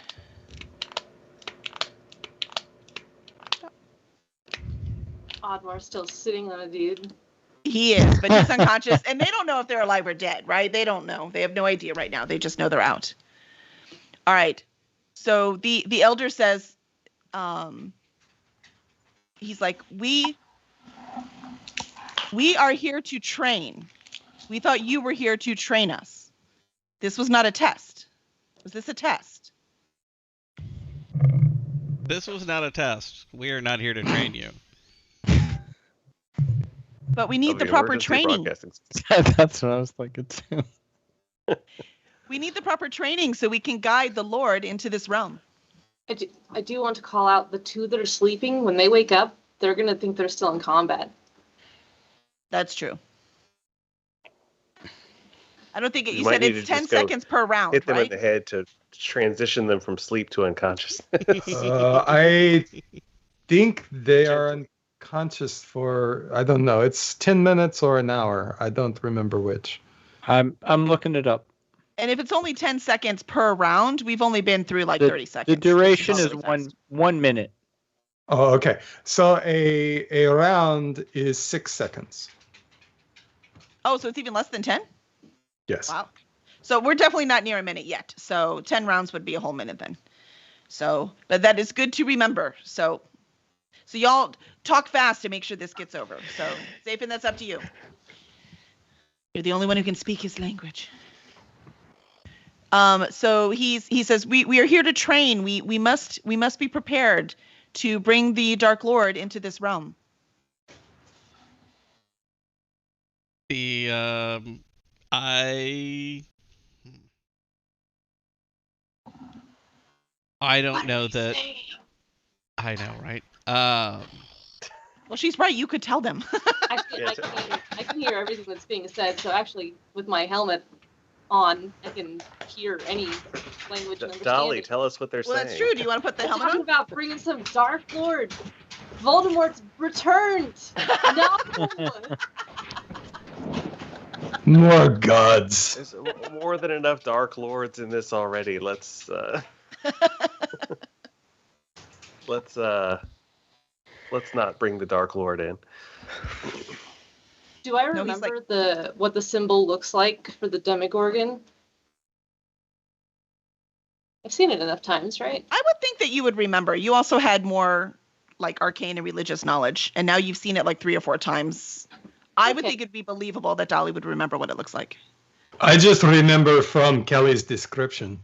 Oddmar's still sitting on a dude. He is, but he's unconscious, and they don't know if they're alive or dead, right? They don't know. They have no idea right now. They just know they're out. All right. So the elder says, he's like, we are here to train. We thought you were here to train us. This was not a test. Was this a test? This was not a test. We are not here to train you. But we need the proper training. That's what I was thinking too. We need the proper training so we can guide the Lord into this realm. I do want to call out the 2 that are sleeping. When they wake up, they're going to think they're still in combat. That's true. I don't think you might said need it's to 10 just go seconds per round, Hit them right? in the head to transition them from sleep to unconscious. I think they are unconscious for, I don't know, it's 10 minutes or an hour. I don't remember which. I'm looking it up. And if it's only 10 seconds per round, we've only been through like 30 seconds. The duration which is really fast. 1 minute. Oh, okay. So a round is 6 seconds. Oh, so it's even less than 10? Yes. Wow. So we're definitely not near a minute yet. So 10 rounds would be a whole minute then. So, but that is good to remember. So y'all talk fast to make sure this gets over. So, Zapin, that's up to you. You're the only one who can speak his language. So he says we are here to train. We must be prepared to bring the Dark Lord into this realm. I don't know that. I know, right? Well, she's right. You could tell them. Actually, I can hear everything that's being said. So actually, with my helmet on, I can hear any language and understand. Dolly, tell us what they're saying. Well, that's true. Do you want to put the helmet on? Talking about bringing some Dark Lord. Voldemort's returned. No. More gods. There's more than enough Dark Lords in this already. Let's not bring the Dark Lord in. Do I remember what the symbol looks like for the Demogorgon? I've seen it enough times, right? I would think that you would remember. You also had more like arcane and religious knowledge, and now you've seen it like 3 or 4 times. I would think it'd be believable that Dolly would remember what it looks like. I just remember from Kelly's description.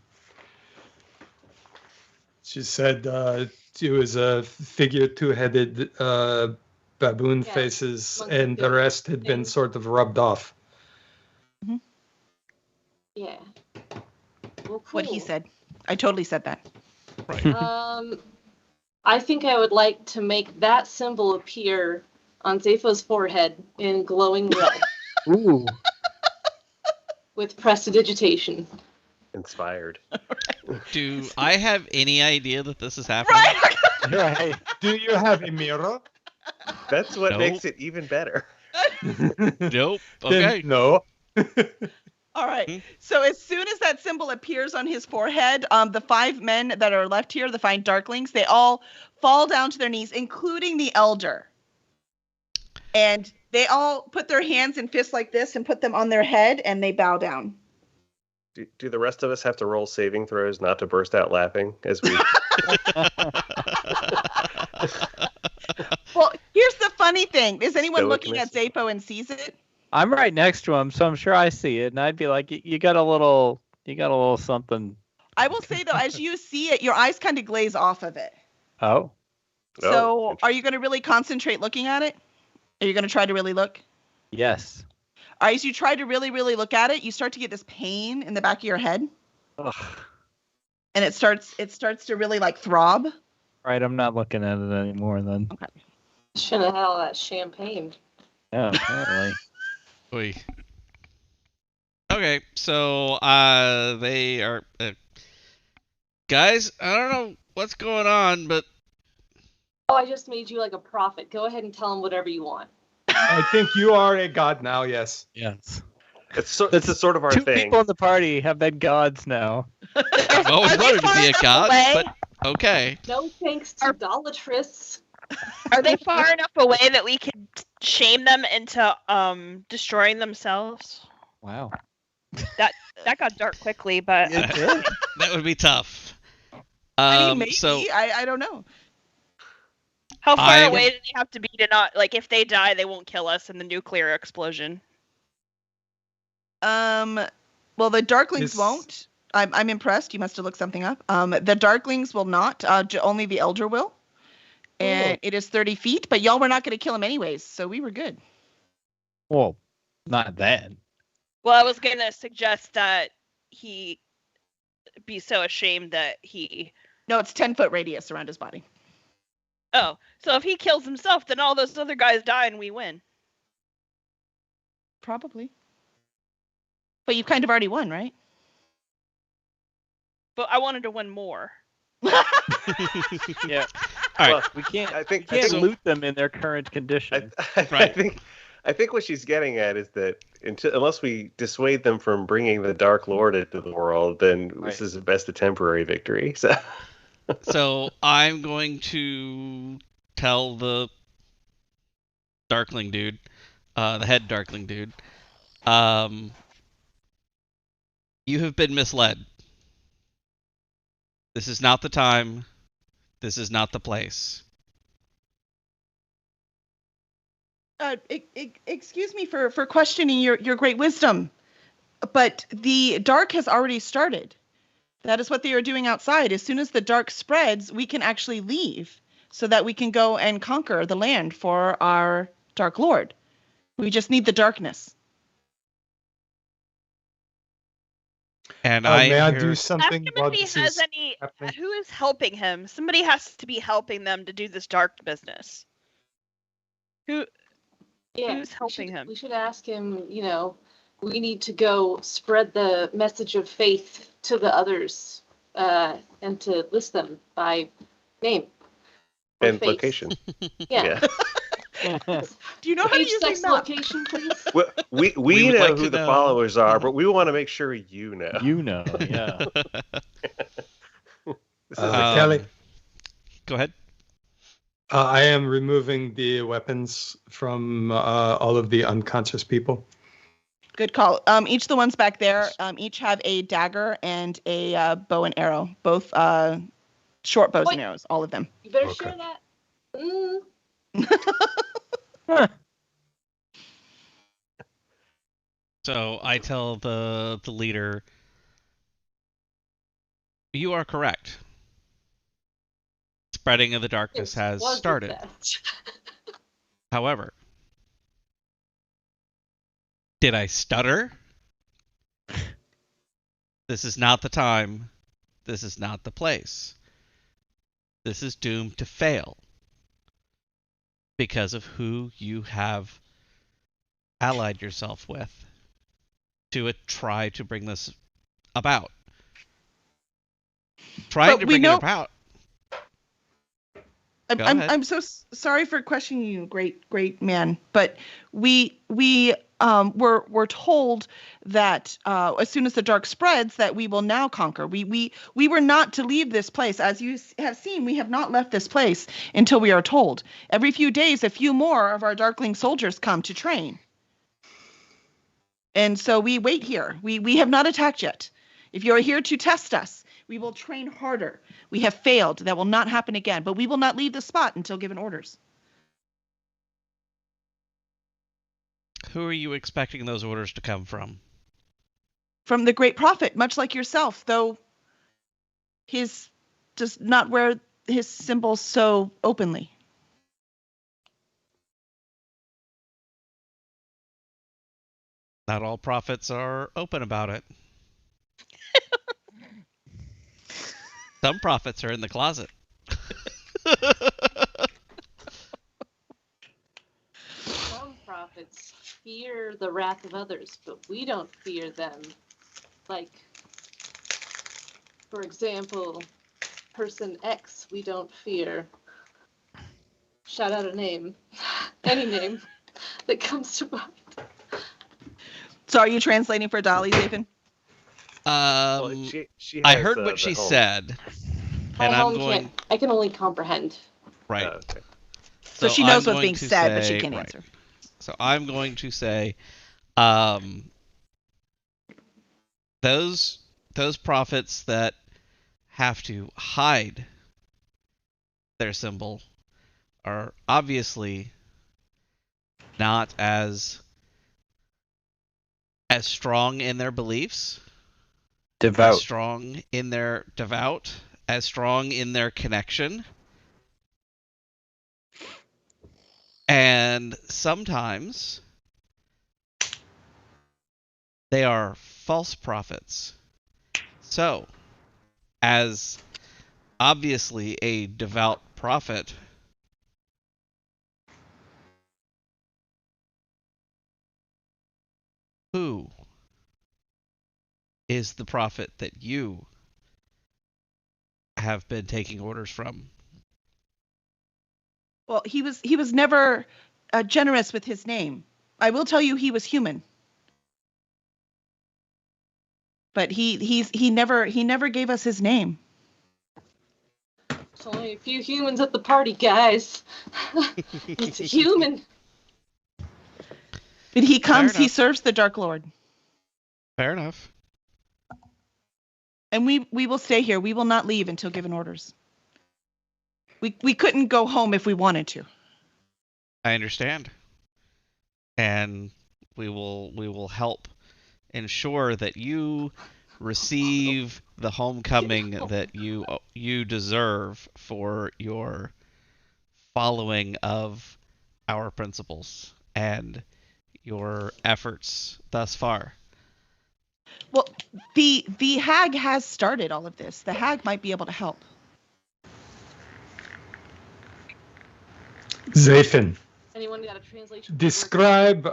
She said it was a figure 2-headed baboon faces, and the rest had been sort of rubbed off. Mm-hmm. Yeah. Well, cool. What he said. I totally said that. Right. I think I would like to make that symbol appear on Zapho's forehead in glowing red. Ooh. With prestidigitation. Inspired. Do I have any idea that this is happening? Right. Right. Do you have a mirror? That's what Nope. makes it even better. Nope. Okay. No. All right. So as soon as that symbol appears on his forehead, the 5 men that are left here, the 5 Darklings, they all fall down to their knees, including the Elder. And they all put their hands and fists like this and put them on their head, and they bow down. Do the rest of us have to roll saving throws not to burst out laughing as we? Well, here's the funny thing. Is anyone Stoic looking at Zappo and sees it? I'm right next to him, so I'm sure I see it, and I'd be like, you got a little something. I will say, though, as you see it, your eyes kind of glaze off of it. Oh. So are you going to really concentrate looking at it? Are you going to try to really look? Yes. All right, as you try to really, really look at it, you start to get this pain in the back of your head. Ugh. And it starts to really like throb. Right, I'm not looking at it anymore then. Okay. Shouldn't have had all that champagne. Yeah, apparently. Oy. Okay, so they are guys. I don't know what's going on, but Oh, I just made you like a prophet. Go ahead and tell him whatever you want. I think you are a god now, yes. Yes. It's a sort of our 2 thing. people in the party have been gods now. I've always wanted to be a god, but okay. No thanks to Idolatrous. Are they far enough away that we could shame them into destroying themselves? Wow. That got dark quickly, but That would be tough. I mean, maybe. So I don't know. how far away do they have to be to not, like, if they die, they won't kill us in the nuclear explosion? Well, the Darklings won't. I'm impressed. You must have looked something up. The Darklings will not. Only the Elder will. And it is 30 feet, but y'all were not going to kill him anyways, so we were good. Well, not that. Well, I was going to suggest that he be so ashamed that he... No, it's 10-foot radius around his body. Oh, so if he kills himself, then all those other guys die and we win. Probably. But you've kind of already won, right? But I wanted to win more. Yeah. All right. Well, We can't. I think We can't loot them in their current condition. I think what she's getting at is that unless we dissuade them from bringing the Dark Lord into the world, then this is at best a temporary victory. So I'm going to tell the Darkling dude, the head Darkling dude, You have been misled. This is not the time. This is not the place. Excuse me for questioning your great wisdom, but the dark has already started. That is what they are doing outside. As soon as the dark spreads, we can actually leave so that we can go and conquer the land for our Dark Lord. We just need the darkness. And may I do something? Who is helping him? Somebody has to be helping them to do this dark business. Who's helping him? We should ask him, we need to go spread the message of faith to the others and to list them by name. And face. Location. Yeah. Do you know how to use sex, location, please? Well, we know who the followers are, but we want to make sure you know. You know, yeah. Kelly. Go ahead. I am removing the weapons from all of the unconscious people. Good call. Each of the ones back there, each have a dagger and a bow and arrow. Both short bows and arrows, all of them. You better share that. So I tell the leader, you are correct. Spreading of the darkness has started. However, did I stutter? This is not the time. This is not the place. This is doomed to fail because of who you have allied yourself with to try to bring this about. Trying to bring it about. I'm so sorry for questioning you, great man, but we were told that as soon as the dark spreads, that we will now conquer. We were not to leave this place. As you have seen, we have not left this place until we are told. Every few days, a few more of our Darkling soldiers come to train. And so we wait here. We have not attacked yet. If you are here to test us, we will train harder. We have failed. That will not happen again. But we will not leave the spot until given orders. Who are you expecting those orders to come from? From the great prophet, much like yourself, though his does not wear his symbols so openly. Not all prophets are open about it. Some prophets are in the closet. Some prophets fear the wrath of others, but we don't fear them. Like, for example, person X, we don't fear. Shout out a name. Any name that comes to mind. So are you translating for Dolly, Zayvin? She I heard what she said, and I can only comprehend. Right. Oh, okay. So she knows what's being said, but she can't answer. So I'm going to say, those prophets that have to hide their symbol are obviously not as strong in their beliefs. Devout. As strong in their as strong in their connection. And sometimes they are false prophets. So, as obviously a devout prophet, who is the prophet that you have been taking orders from? Well, he was never generous with his name. I will tell you, he was human, but he never gave us his name. There's only a few humans at the party, guys. It's a human. But he comes, he serves the Dark Lord. Fair enough. And we will stay here. We will not leave until given orders. We couldn't go home if we wanted to. I understand. And we will help ensure that you receive the homecoming that you deserve for your following of our principles and your efforts thus far. Well, the hag has started all of this. The hag might be able to help. Zephin, Anyone got a translation? describe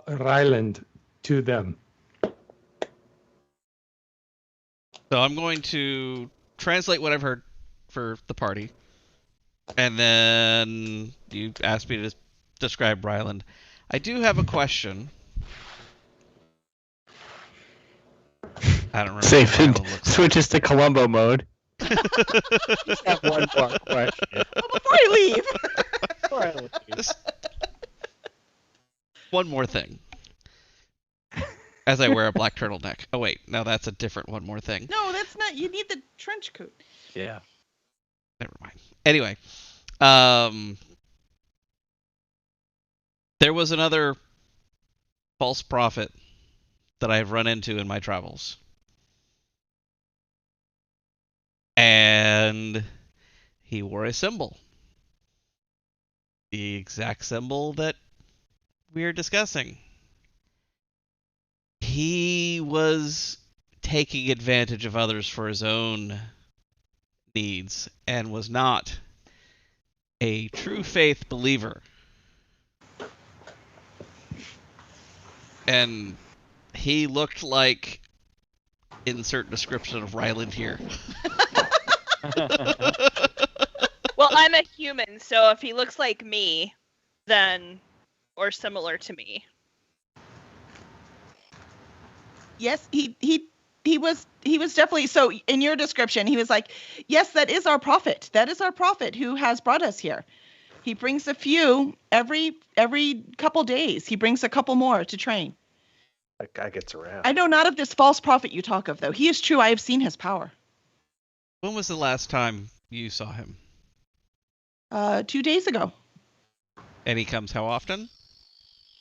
Ryland to them. So I'm going to translate what I've heard for the party. And then you asked me to describe Ryland. I do have a question. I don't remember. Zephin switches to Columbo mode. Just have one more question. Before I leave. One more thing. As I wear a black turtleneck. Oh wait, no, that's a different one more thing. No, that's not. You need the trench coat. Yeah. Never mind. Anyway, there was another false prophet that I've run into in my travels. And he wore a symbol. The exact symbol that we're discussing. He was taking advantage of others for his own needs and was not a true faith believer. And he looked like insert description of Ryland here. Well, I'm a human, so if he looks like me, then or similar to me. Yes, he was definitely, so in your description he was like, yes, that is our prophet. That is our prophet who has brought us here. He brings a few every couple days. He brings a couple more to train. That guy gets around. I know not of this false prophet you talk of, though. He is true. I have seen his power. When was the last time you saw him? 2 days ago. And he comes how often?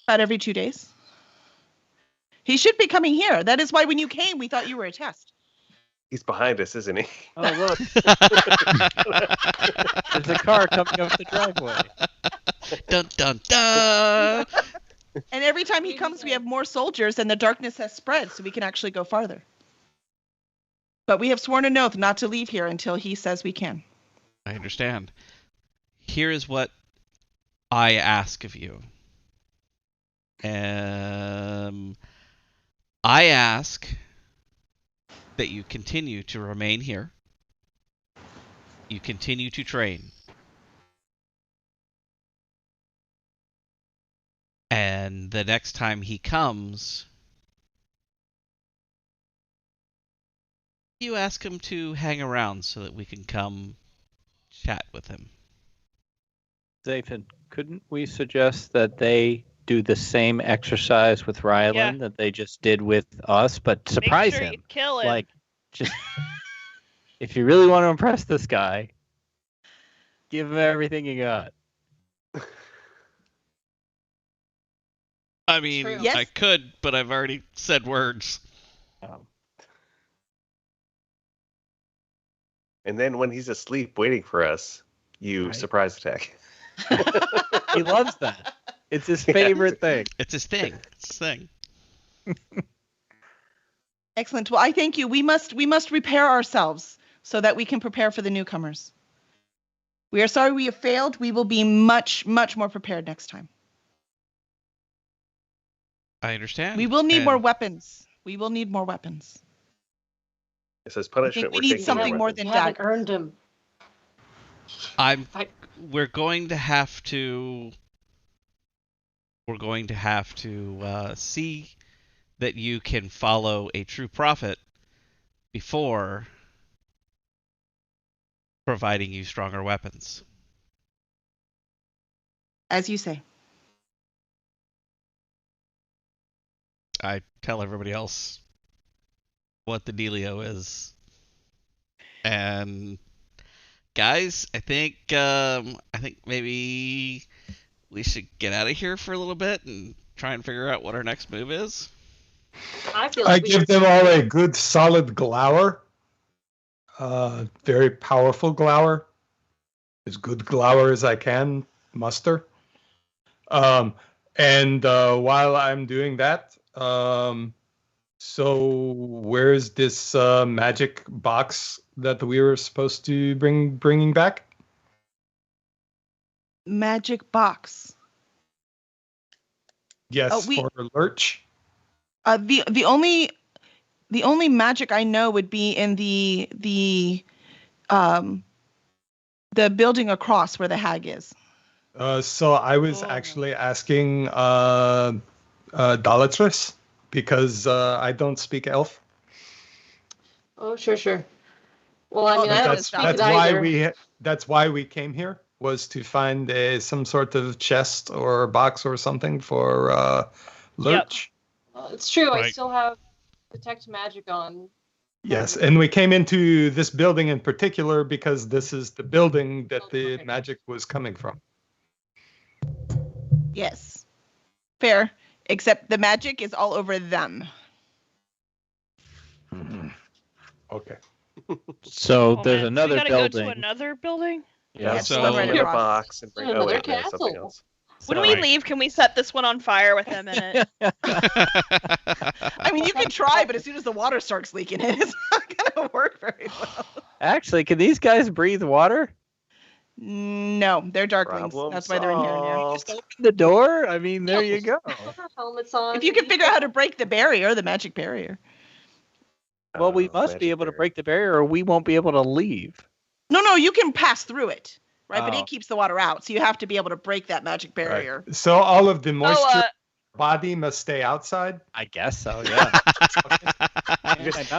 About every 2 days. He should be coming here. That is why when you came, we thought you were a test. He's behind us, isn't he? Oh, look. There's a car coming up the driveway. Dun, dun, dun! And every time he comes, we have more soldiers, and the darkness has spread, so we can actually go farther. But we have sworn an oath not to leave here until he says we can. I understand. Here is what I ask of you. I ask that you continue to remain here. You continue to train. And the next time he comes, you ask him to hang around so that we can come chat with him. Zephin, couldn't we suggest that they do the same exercise with Ryland that they just did with us, but surprise him? Kill him. Like, just if you really want to impress this guy, give him everything you got. I mean, True. Yes. I could, but I've already said words. And then when he's asleep waiting for us, you surprise attack. He loves that. It's his favorite thing. It's his thing. It's his thing. Excellent. Well, I thank you. We must repair ourselves so that we can prepare for the newcomers. We are sorry we have failed. We will be much, much more prepared next time. I understand. We will need more weapons. We will need more weapons. It says I punishment. think we need something more than You haven't dagger. earned him. We're going to have to. We're going to have to see that you can follow a true prophet before providing you stronger weapons. As you say. I tell everybody else what the dealio is. And guys, I think maybe we should get out of here for a little bit and try and figure out what our next move is. I feel like I give them all a good solid glower. Very powerful glower. As good glower as I can muster. And while I'm doing that, so where's this magic box that we were supposed to bringing back? Magic box. Yes, for Lurch. The only magic I know would be in the building across where the hag is. So I was actually asking Dolatrus because I don't speak elf. Oh, sure. Well, I mean, I don't speak it either. That's why we came here, was to find some sort of chest or box or something for Lurch. Yep. Well, it's true. Right. I still have detect magic on. Yes, and we came into this building in particular because this is the building that the magic was coming from. Yes. Fair. Except the magic is all over them. Mm-hmm. Okay. So there's man. another we gotta building. go to another building? Yeah, Yes, so right in a across. box and bring Another no, something castle. else. When we leave, can we set this one on fire with him in it? I mean, you can try, but as soon as the water starts leaking, it's not going to work very well. Actually, can these guys breathe water? No, they're darklings. Problem That's why they're in here. solved. Just open the door? I mean, there you go. Put our helmets on. If you can figure out how to break the barrier, the magic barrier. Well, we must be able to break the barrier or we won't be able to leave. No, you can pass through it, right? But Oh. it keeps the water out, so you have to be able to break that magic barrier. Right. So all of the moisture Oh, body must stay outside. I guess so, yeah. Do Wait,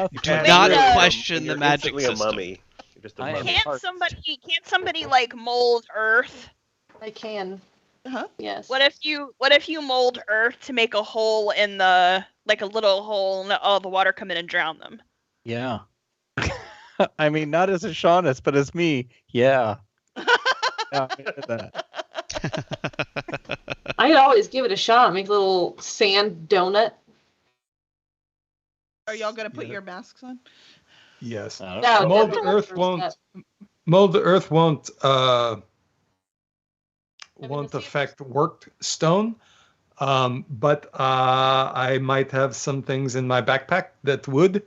not uh, question the You're magic instantly system. a mummy. You're just a I am. mummy. Can't somebody like mold earth? I can. Uh-huh. Yes. What if you mold earth to make a hole in a little hole and let all the water come in and drown them? Yeah. I mean, not as a Shaunus, but as me. Yeah. Yeah, I did that. I could always give it a shot. Make a little sand donut. Are y'all going to put your masks on? Yes. No, Mold definitely earth first won't. step. Mold earth won't. mean, Won't the affect worked stone. But I might have some things in my backpack that would.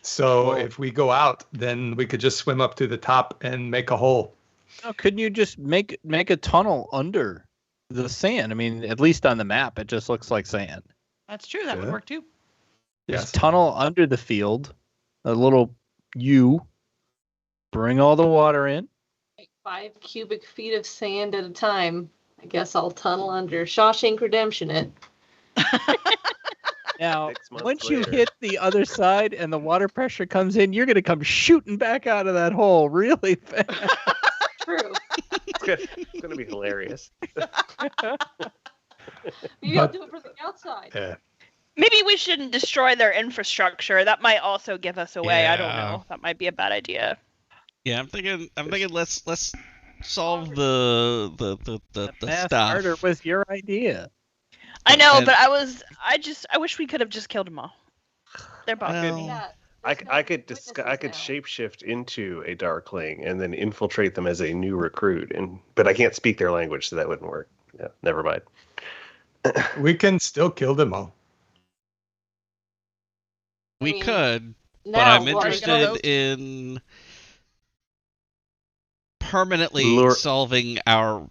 So Whoa. if we go out, then we could just swim up to the top and make a hole. No, couldn't you just make a tunnel under the sand? I mean, at least on the map, it just looks like sand. That's true. That would Yeah. work too. Just Yes. tunnel under the field, a little U, bring all the water in. Like 5 cubic feet of sand at a time. I guess I'll tunnel under. Shawshank Redemption it. Now, 6 months once you later. hit the other side and the water pressure comes in, you're going to come shooting back out of that hole really fast. True. It's gonna be hilarious. Maybe I'll But- do it from the outside. Yeah. Maybe we shouldn't destroy their infrastructure. That might also give us away. I don't Yeah. know. That might be a bad idea. Yeah, I'm thinking let's solve the Mass stuff. murder was your idea. I know, And- but I wish we could have just killed them all. They're both. Well, Yeah, I there's could no witnesses now. shapeshift into a darkling and then infiltrate them as a new recruit, but I can't speak their language, so that wouldn't work. Yeah, never mind. We can still kill them all. We I mean, could, but Now, I'm what? interested in permanently Lure- solving our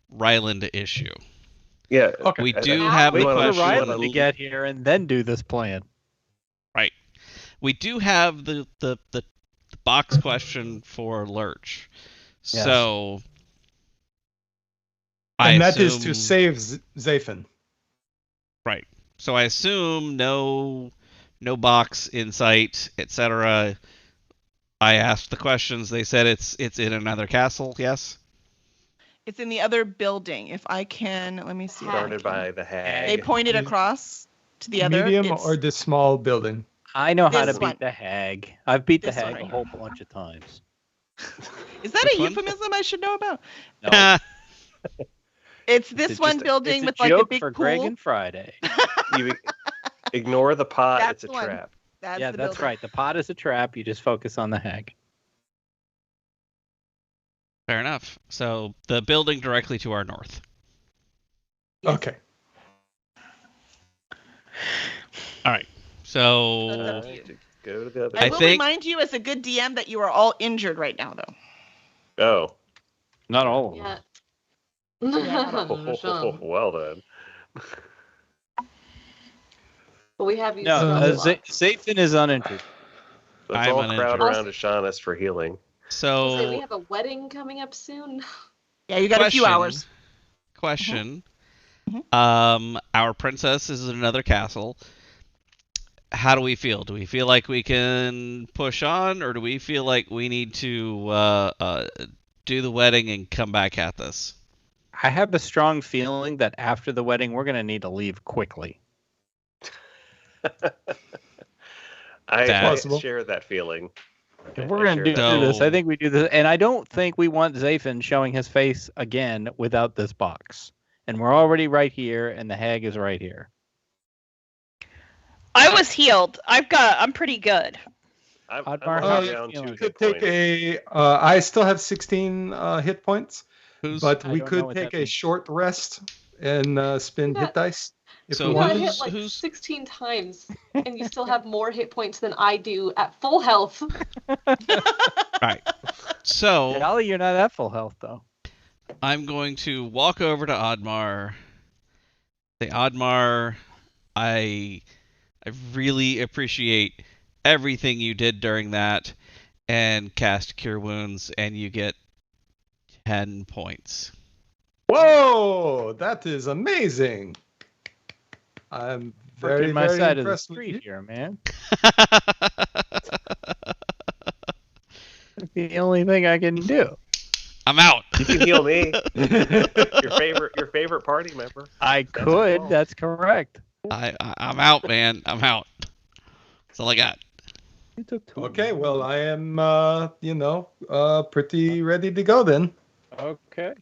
Ryland issue. Yeah. Okay. We do Now? have We the Wait wanna- for we question. Rylan to get here and then do this plan. We do have the box question for Lurch. Yes. So And that is to assume- save Zaphin. Right. So I assume no box in sight, etc. I asked the questions. They said it's in another castle. Yes. It's in the other building. If I can, let me see. if I Guarded can- by the hag. They pointed across to the other. Medium It's- or the small building? I know how This to one. beat the hag. I've beat the This one hag right a whole bunch of times. Is that Which a one? euphemism I should know about? No, It's it's this a- one just a- building it's with a like a joke big for pool. Greg and Friday. You ignore the pot. That's It's a the one. trap. That's Yeah, the that's building. right. The pot is a trap. You just focus on the hag. Fair enough. So the building directly to our north. Yes. Okay. All right. That's up So to you. Go to the other. I I will think- remind you, as a good DM, that you are all injured right now, though. Oh. Not all of them. Yeah. Sean. Well then. But we have you. No, still. Zayfin is uninjured. Let's I'm all crowd uninjured. around Ashanis for healing. I'll say we so have a wedding coming up soon. Yeah, you got a few hours. Question. Mhm. Our princess is in another castle. How do we feel? Do we feel like we can push on, or do we feel like we need to do the wedding and come back at this? I have a strong feeling that after the wedding, we're going to need to leave quickly. I Possible. share that feeling. If we're going to do that. this, So- I think we do this. And I don't think we want Zayfin showing his face again without this box. And we're already right here, and the hag is right here. I was healed. I'm pretty good. I'm Oddvar, only how do you down feel? 2 You hit could take points. I still have 16 hit points, Who's but I we don't know could what take that a means. short rest and spin Yeah. hit dice if So we You got wanted. who's- hit like who's- 16 times, and you still have more hit points than I do at full health. right? So Golly, you're not at full health, though. I'm going to walk over to Oddmar. Say, Oddmar, I really appreciate everything you did during that, and cast Cure Wounds, and you get 10 points. Whoa, that is amazing. I'm very, Freaking my very side of the impressed with you. street here, man. That's the only thing I can do. I'm out. You can heal me. your favorite party member. I could. That's correct. I'm out, man. I'm out. That's all I got. You took two. Okay, well, I am, pretty ready to go then. Okay.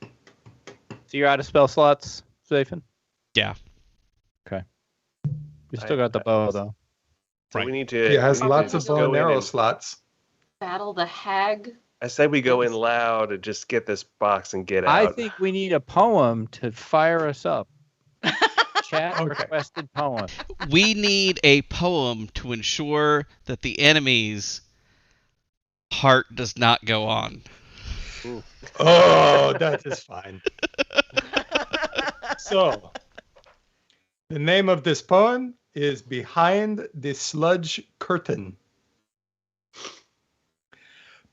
So you're out of spell slots, Zayfin? Yeah. Okay. You still got the bow, though. So Right. we need to. He has we need to lots of just bow go and in arrow and- slots. Battle the hag. I said we go in loud and just get this box and get out. I think we need a poem to fire us up. Chat Okay. requested poem. We need a poem to ensure that the enemy's heart does not go on. Oh, that is fine. So, the name of this poem is Behind the Sludge Curtain.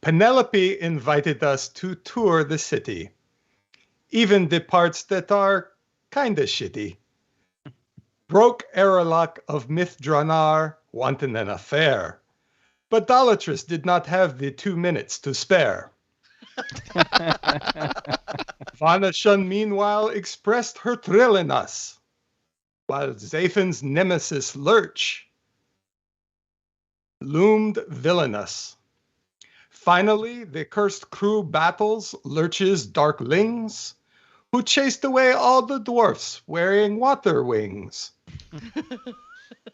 Penelope invited us to tour the city, even the parts that are kinda shitty. Broke Erelok of Mithdranar wanting an affair, but Dolatrus did not have the 2 minutes to spare. Vanashun, meanwhile, expressed her thrill in us, while Zaphin's nemesis Lurch loomed villainous. Finally, the cursed crew battles Lurch's darklings, who chased away all the dwarfs wearing water wings.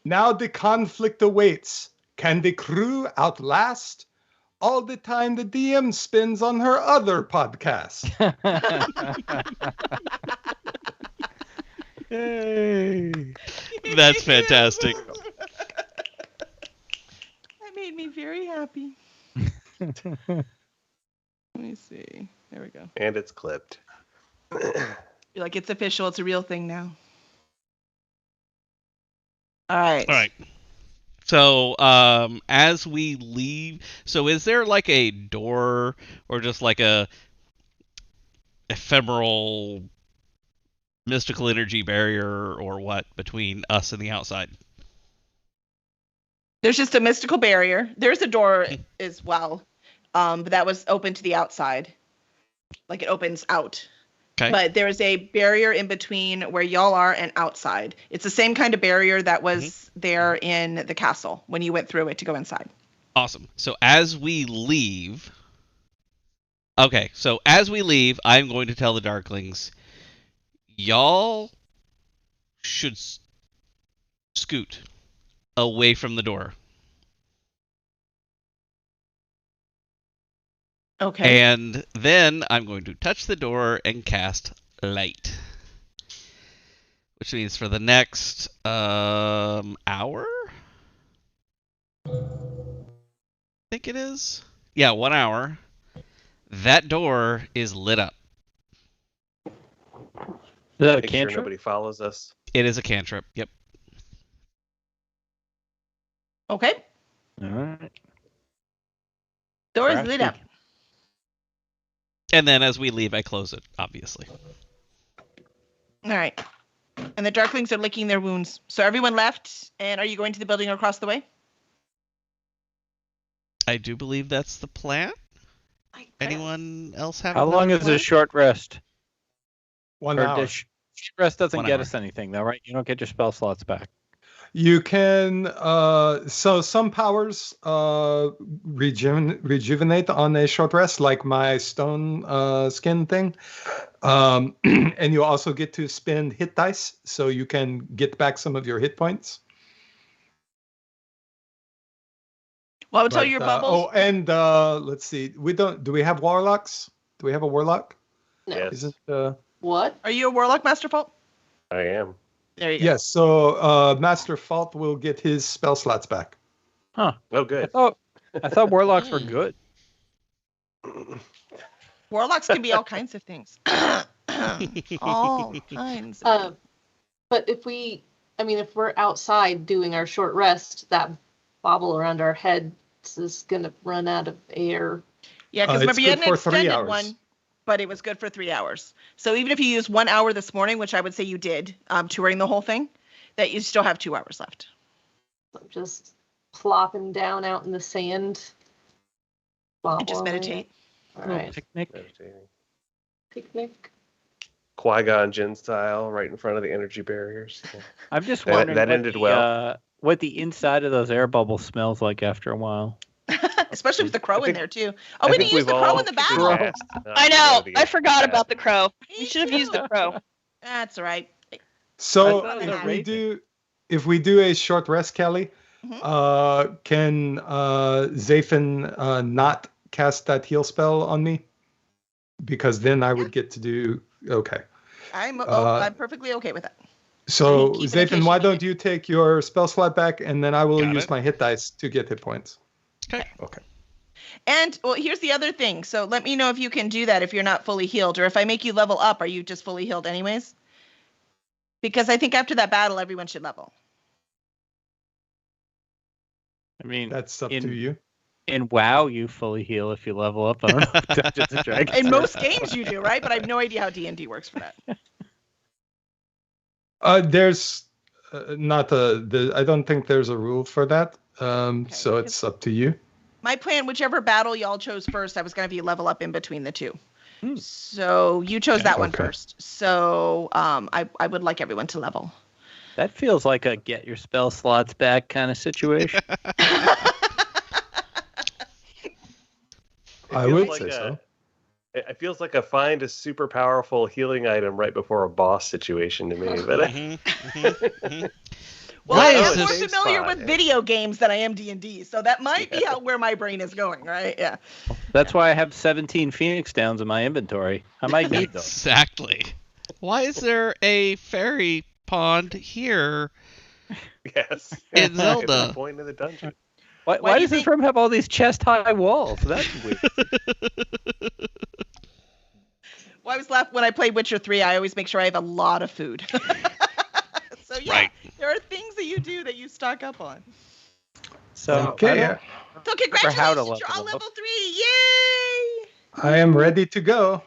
Now the conflict awaits. Can the crew outlast all the time the DM spends on her other podcast? Yay. That's fantastic. That made me very happy. Let me see. There we go. And it's clipped. You're like, it's official. It's a real thing now. All right. All right. So, as we leave, so is there like a door or just like a ephemeral mystical energy barrier or what between us and the outside? There's just a mystical barrier. There's a door as well, but that was open to the outside. Like it opens out. Okay. But there is a barrier in between where y'all are and outside. It's the same kind of barrier that was there in the castle when you went through it to go inside. Awesome. So as we leave, I'm going to tell the Darklings, y'all should scoot away from the door. Okay. And then I'm going to touch the door and cast light. Which means for the next hour? I think it is. Yeah, 1 hour. That door is lit up. Is that a Make sure cantrip? nobody follows us. It is a cantrip. Yep. Okay. All right. Door is Perhaps lit we up. And then as we leave, I close it, obviously. All right. And the Darklings are licking their wounds. So everyone left, and are you going to the building across the way? I do believe that's the plan. I guess. Anyone else have How long is plan? a short rest? 1 Or hour. short rest doesn't 1 get hour. us anything, though, right? You don't get your spell slots back. You can so some powers rejuvenate on a short rest, like my stone skin thing, and you also get to spend hit dice, so you can get back some of your hit points. Well, I would tell But, you your bubbles. Oh, and let's see, do we have warlocks? Do we have a warlock? No. Yes, Isn't What? Are you a warlock, Master Fault? I am. There you go. yes? So Master Fault will get his spell slots back. Oh, I good. thought warlocks were good. Warlocks can be all kinds of things. All kinds. But if we're outside doing our short rest, that bobble around our heads is gonna run out of air. Yeah, because it's remember you had good an for 3 extended hours. one, but it was good for 3 hours. So even if you used 1 hour this morning, which I would say you did, touring the whole thing, that you still have 2 hours left. I'm just plopping down out in the sand. And just Bobbling. meditate. All right. Picnic. Meditating. Picnic. Qui-Gon Jinn style, right in front of the energy barriers. Yeah. I'm just That- wondering that what ended the, well. what the inside of those air bubbles smells like after a while. Especially with the crow in think- there too. I Oh, we think didn't use the we've crow all in the been battle. asked not I to know. go to I get forgot that. about the crow. Me We should have used the too. crow. That's all right. So I thought it was if we do a short rest, Kelly, Mhm. can Zafin not cast that heal spell on me? Because then I would get to do okay. I'm perfectly okay with that. So Keep it in case Zafin, why you need don't you take your spell slot back, and then I will Got use it. my hit dice to get hit points. Okay. Okay. And well, here's the other thing. So let me know if you can do that if you're not fully healed, or if I make you level up, are you just fully healed anyways? Because I think after that battle, everyone should level. I mean, That's up In- to you. in WoW, you fully heal if you level up. I don't know if Dungeons and Dragons. In most games, you do, right? But I have no idea how D&D works for that. There's not I don't think there's a rule for that. So it's up to you. My plan, whichever battle y'all chose first, I was going to be level up in between the two. Hmm. So you chose that one Okay. first. So I would like everyone to level. That feels like a get your spell slots back kind of situation. I feels would like say so. It feels like a find a super powerful healing item right before a boss situation to me. But Well, Why I is am more this- familiar spot, with yeah. video games than I am D&D, so that might be where my brain is going, right? Yeah. That's why I have 17 Phoenix Downs in my inventory. I might need those. Exactly. Why is there a fairy pond here? yes, In It's Zelda. the point of the dungeon. Why Why do you does this think- room have all these chest-high walls? That's weird. Well, I was laughing when I played Witcher 3. I always make sure I have a lot of food. So yeah, Right. there are things that you do that you stock up on. So Okay, I yeah. don't- So remember how to congratulations, you're all level up. level 3. Yay! I am ready to go.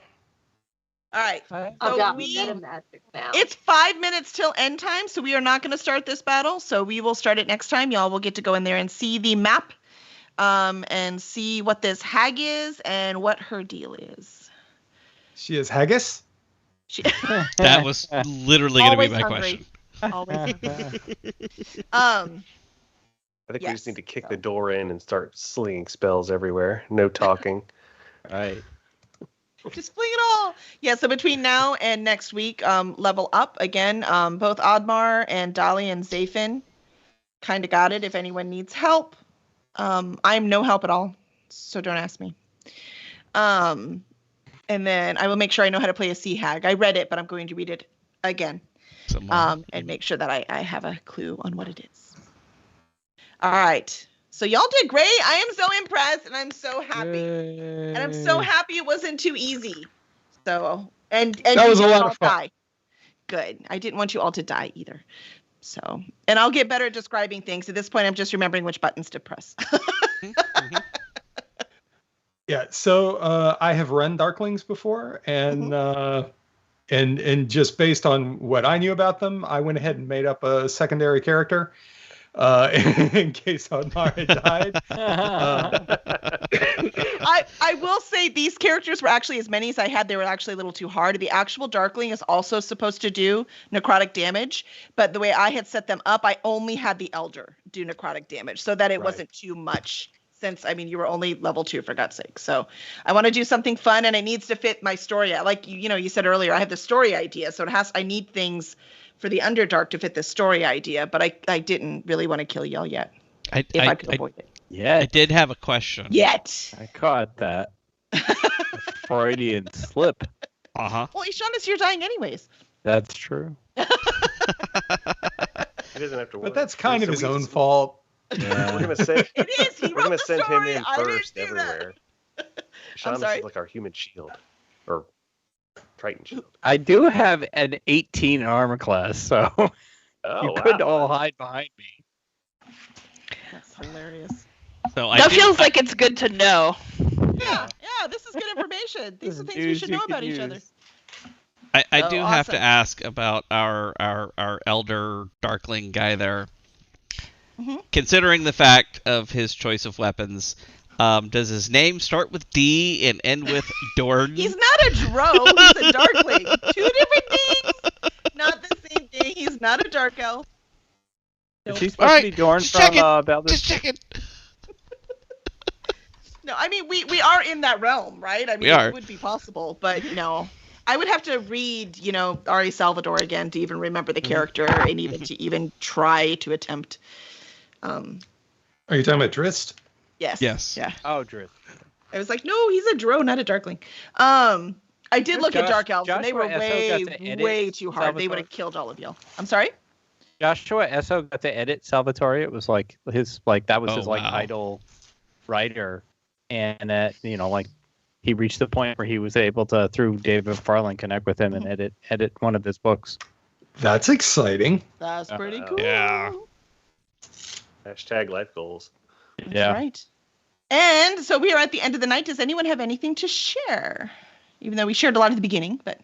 All right. I've So got we- meta magic now. It's 5 minutes till end time, so we are not going to start this battle. So we will start it next time. Y'all will get to go in there and see the map, and see what this hag is and what her deal is. She is Haggis. That was literally going to be Always my hungry. question. Always. I think we just Yes, need to kick so. the door in and start slinging spells everywhere. No talking. Right. Just fling it all. Yeah, so between now and next week, level up again. Both Oddmar and Dolly and Zafin kind of got it if anyone needs help. I'm no help at all, so don't ask me. And then I will make sure I know how to play a sea hag. I read it, but I'm going to read it again. And make sure that I have a clue on what it is. All right. So y'all did great. I am so impressed and I'm so happy. Yay. And I'm so happy it wasn't too easy. So and That was you a lot didn't of fun. all die. Good. I didn't want you all to die either. So, and I'll get better at describing things. At this point, I'm just remembering which buttons to press. Yeah, so I have run Darklings before, and and just based on what I knew about them, I went ahead and made up a secondary character in case Oddmar had died. I will say these characters were actually, as many as I had, they were actually a little too hard. The actual Darkling is also supposed to do necrotic damage, but the way I had set them up, I only had the Elder do necrotic damage so that it Right. wasn't too much. Since, I mean, you were only level 2 for God's sake. So I want to do something fun and it needs to fit my story. Like, you said earlier, I have the story idea. So I need things for the Underdark to fit the story idea, but I didn't really want to kill y'all yet. If I could avoid it. Yeah. I did have a question. Yet. I caught that. Freudian slip. Uh-huh. Well, Ishanis, you're dying anyways. That's true. He doesn't have to worry. But that's kind of So his we own just- fault. Yeah. We're gonna send. It is. He We're wrote gonna the send him story. in I didn't first do that. everywhere. Sean sorry? is like our human shield, or Triton shield. I do have an 18 armor class, so Oh, you wow. could all hide behind me. That's hilarious. So I That do- feels like it's good to know. Yeah, this is good information. These are things we News should you know could about each other. use. I Oh, do have to awesome. ask about our elder Darkling guy there. Mhm. Considering the fact of his choice of weapons, does his name start with D and end with Dorn? He's not a Drow, he's a Darkling. Two different things, not the same thing. He's not a Dark Elf. Is Nope. he supposed to be Dorn just from checking. Baldur's Just checking. No, I mean, we are in that realm, right? I mean, We are. It would be possible, but, I would have to read, Ari Salvador again to even remember the character and even try to attempt. Are you talking about Drist? Yes. Yes. Yeah. Oh, Drift. I was like, no, he's a Drow, not a Darkling. I did look at Josh- Dark Elves, and they were Joshua Esso got to edit way too hard. They Salvatore. would have killed all of y'all. I'm sorry? Joshua Esso got to edit Salvatore. It was like that was Oh, his wow. idol writer, and he reached the point where he was able to, through David Farland, connect with him and edit one of his books. That's exciting. That's pretty Uh, cool. yeah. Hashtag life goals. That's Yeah. right. And so we are at the end of the night. Does anyone have anything to share? Even though we shared a lot at the beginning, but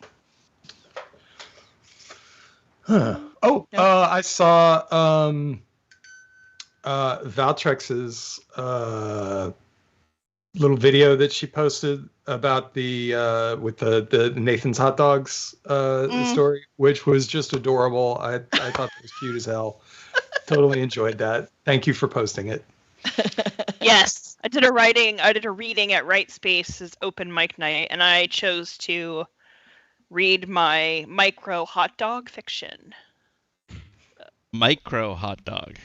Huh. Oh, No. I saw Valtrex's little video that she posted about the with the Nathan's hot dogs story, which was just adorable. I thought it was cute as hell. Totally enjoyed that. Thank you for posting it. Yes, I did a reading at Right Space's open mic night, and I chose to read my micro hot dog fiction. Micro hot dog.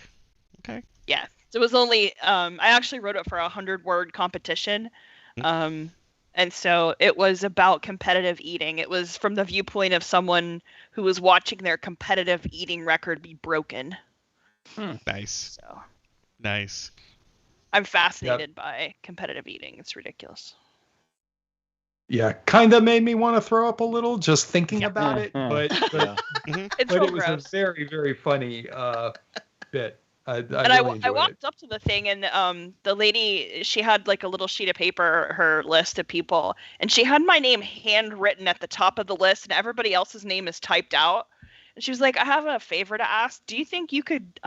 Yeah, so it was only I actually wrote it for a 100-word competition, and so it was about competitive eating. It was from the viewpoint of someone who was watching their competitive eating record be broken. Nice. So Nice. I'm fascinated by competitive eating. It's ridiculous. Yeah, kind of made me want to throw up a little just thinking about it, but It's but real it was gross. a very, very funny bit. I And really I enjoyed it. walked up to the thing, and the lady, she had like a little sheet of paper, her list of people, and she had my name handwritten at the top of the list, and everybody else's name is typed out. And she was like, "I have a favor to ask. Do you think you could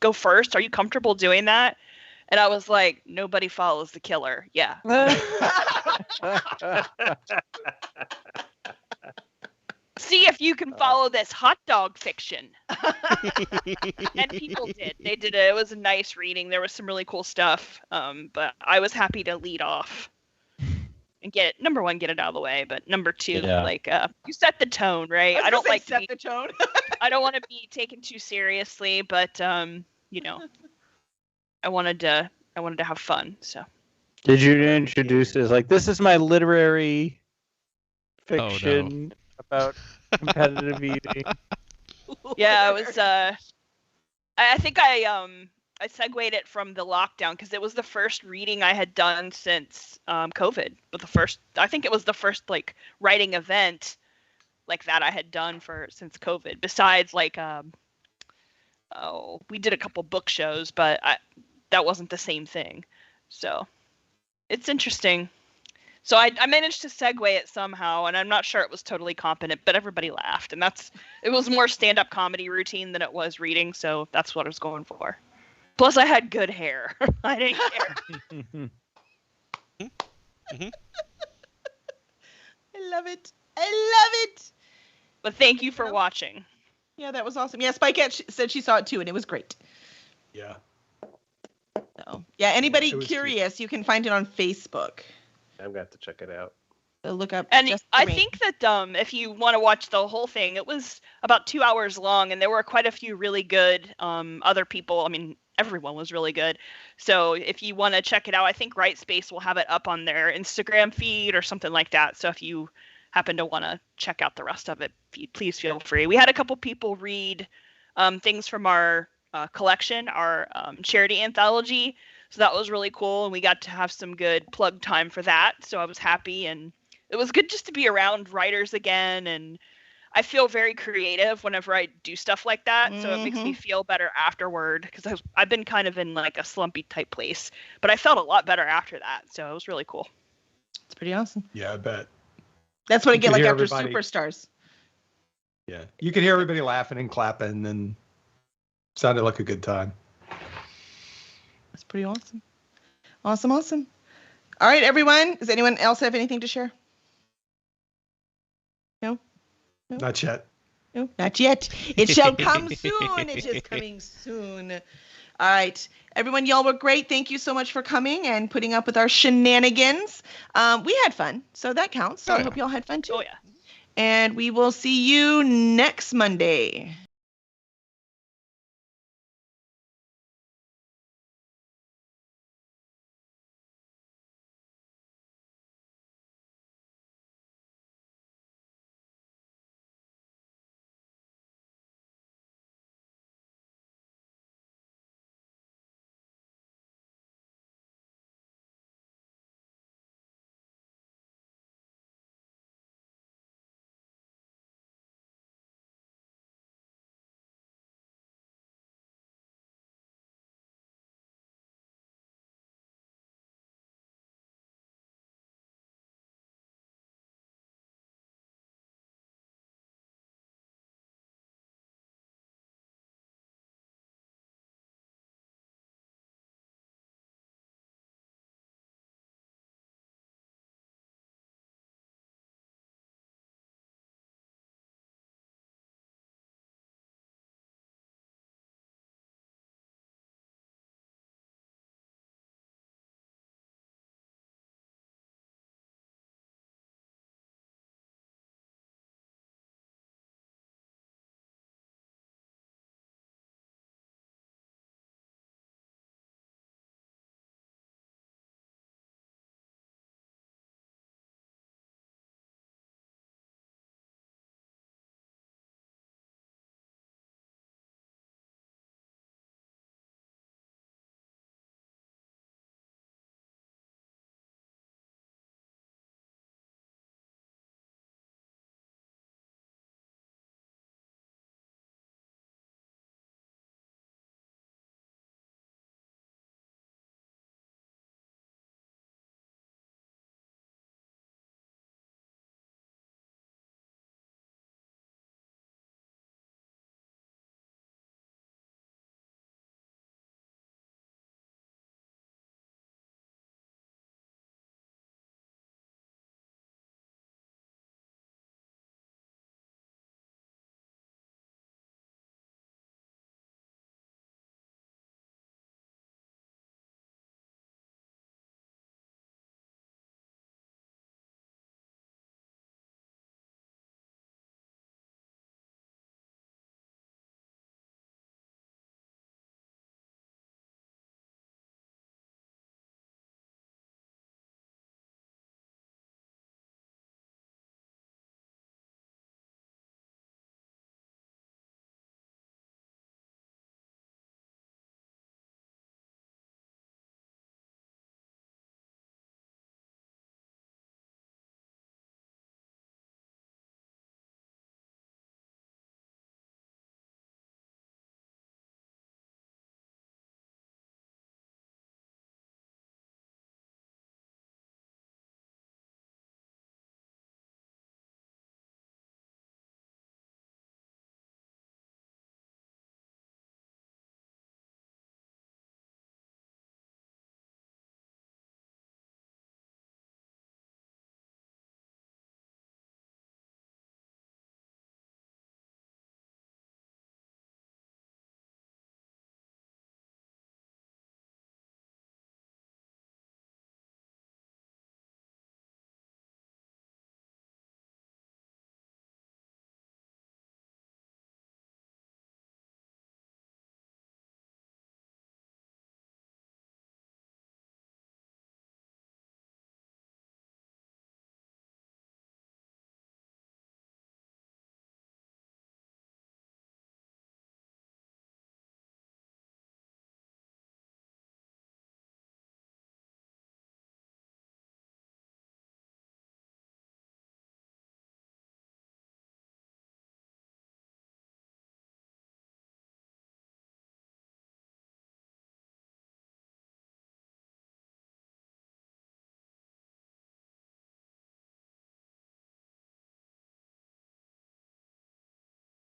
go first? Are you comfortable doing that?" And I was like, "Nobody follows the killer." Yeah. if you can follow this hot dog fiction. And people did. They did it. It was a nice reading. There was some really cool stuff. But I was happy to lead off and get it. Number one, get it out of the way. But number two, you set the tone, right? I don't like set the tone. I don't want to be taken too seriously, but I wanted to have fun. So. Did you introduce this? Like, this is my literary fiction about competitive eating. Yeah, it was. I think I segued it from the lockdown because it was the first reading I had done since COVID. But I think it was the first like writing event like that I had done since COVID. Besides like we did a couple book shows, but that wasn't the same thing. So it's interesting. So I managed to segue it somehow, and I'm not sure it was totally competent, but everybody laughed, and it was more stand-up comedy routine than it was reading, so that's what I was going for. Plus, I had good hair. I didn't care. I love it. I love it. But thank you for watching. Yeah, that was awesome. Yeah, Spikeette said she saw it too, and it was great. Yeah. So, yeah, anybody curious, you can find it on Facebook. I'm going to have to check it out. So look up. And I think that if you want to watch the whole thing, it was about 2 hours long, and there were quite a few really good other people. I mean, everyone was really good. So if you want to check it out, I think Writespace will have it up on their Instagram feed or something like that. So if you happen to want to check out the rest of it, please feel free. We had a couple people read things from our collection, our charity anthology. So that was really cool, and we got to have some good plug time for that. So I was happy, and it was good just to be around writers again. And I feel very creative whenever I do stuff like that. So it makes me feel better afterward because I've been kind of in like a slumpy type place, but I felt a lot better after that. So it was really cool. It's pretty awesome. Yeah, I bet. That's what I get like after Superstars. Yeah, you could hear everybody laughing and clapping, and sounded like a good time. That's pretty awesome. Awesome. All right, everyone. Does anyone else have anything to share? No? Not yet. No, not yet. It shall come soon. It is coming soon. All right. Everyone, y'all were great. Thank you so much for coming and putting up with our shenanigans. We had fun, so that counts. So I hope y'all had fun too. Oh, yeah. And we will see you next Monday.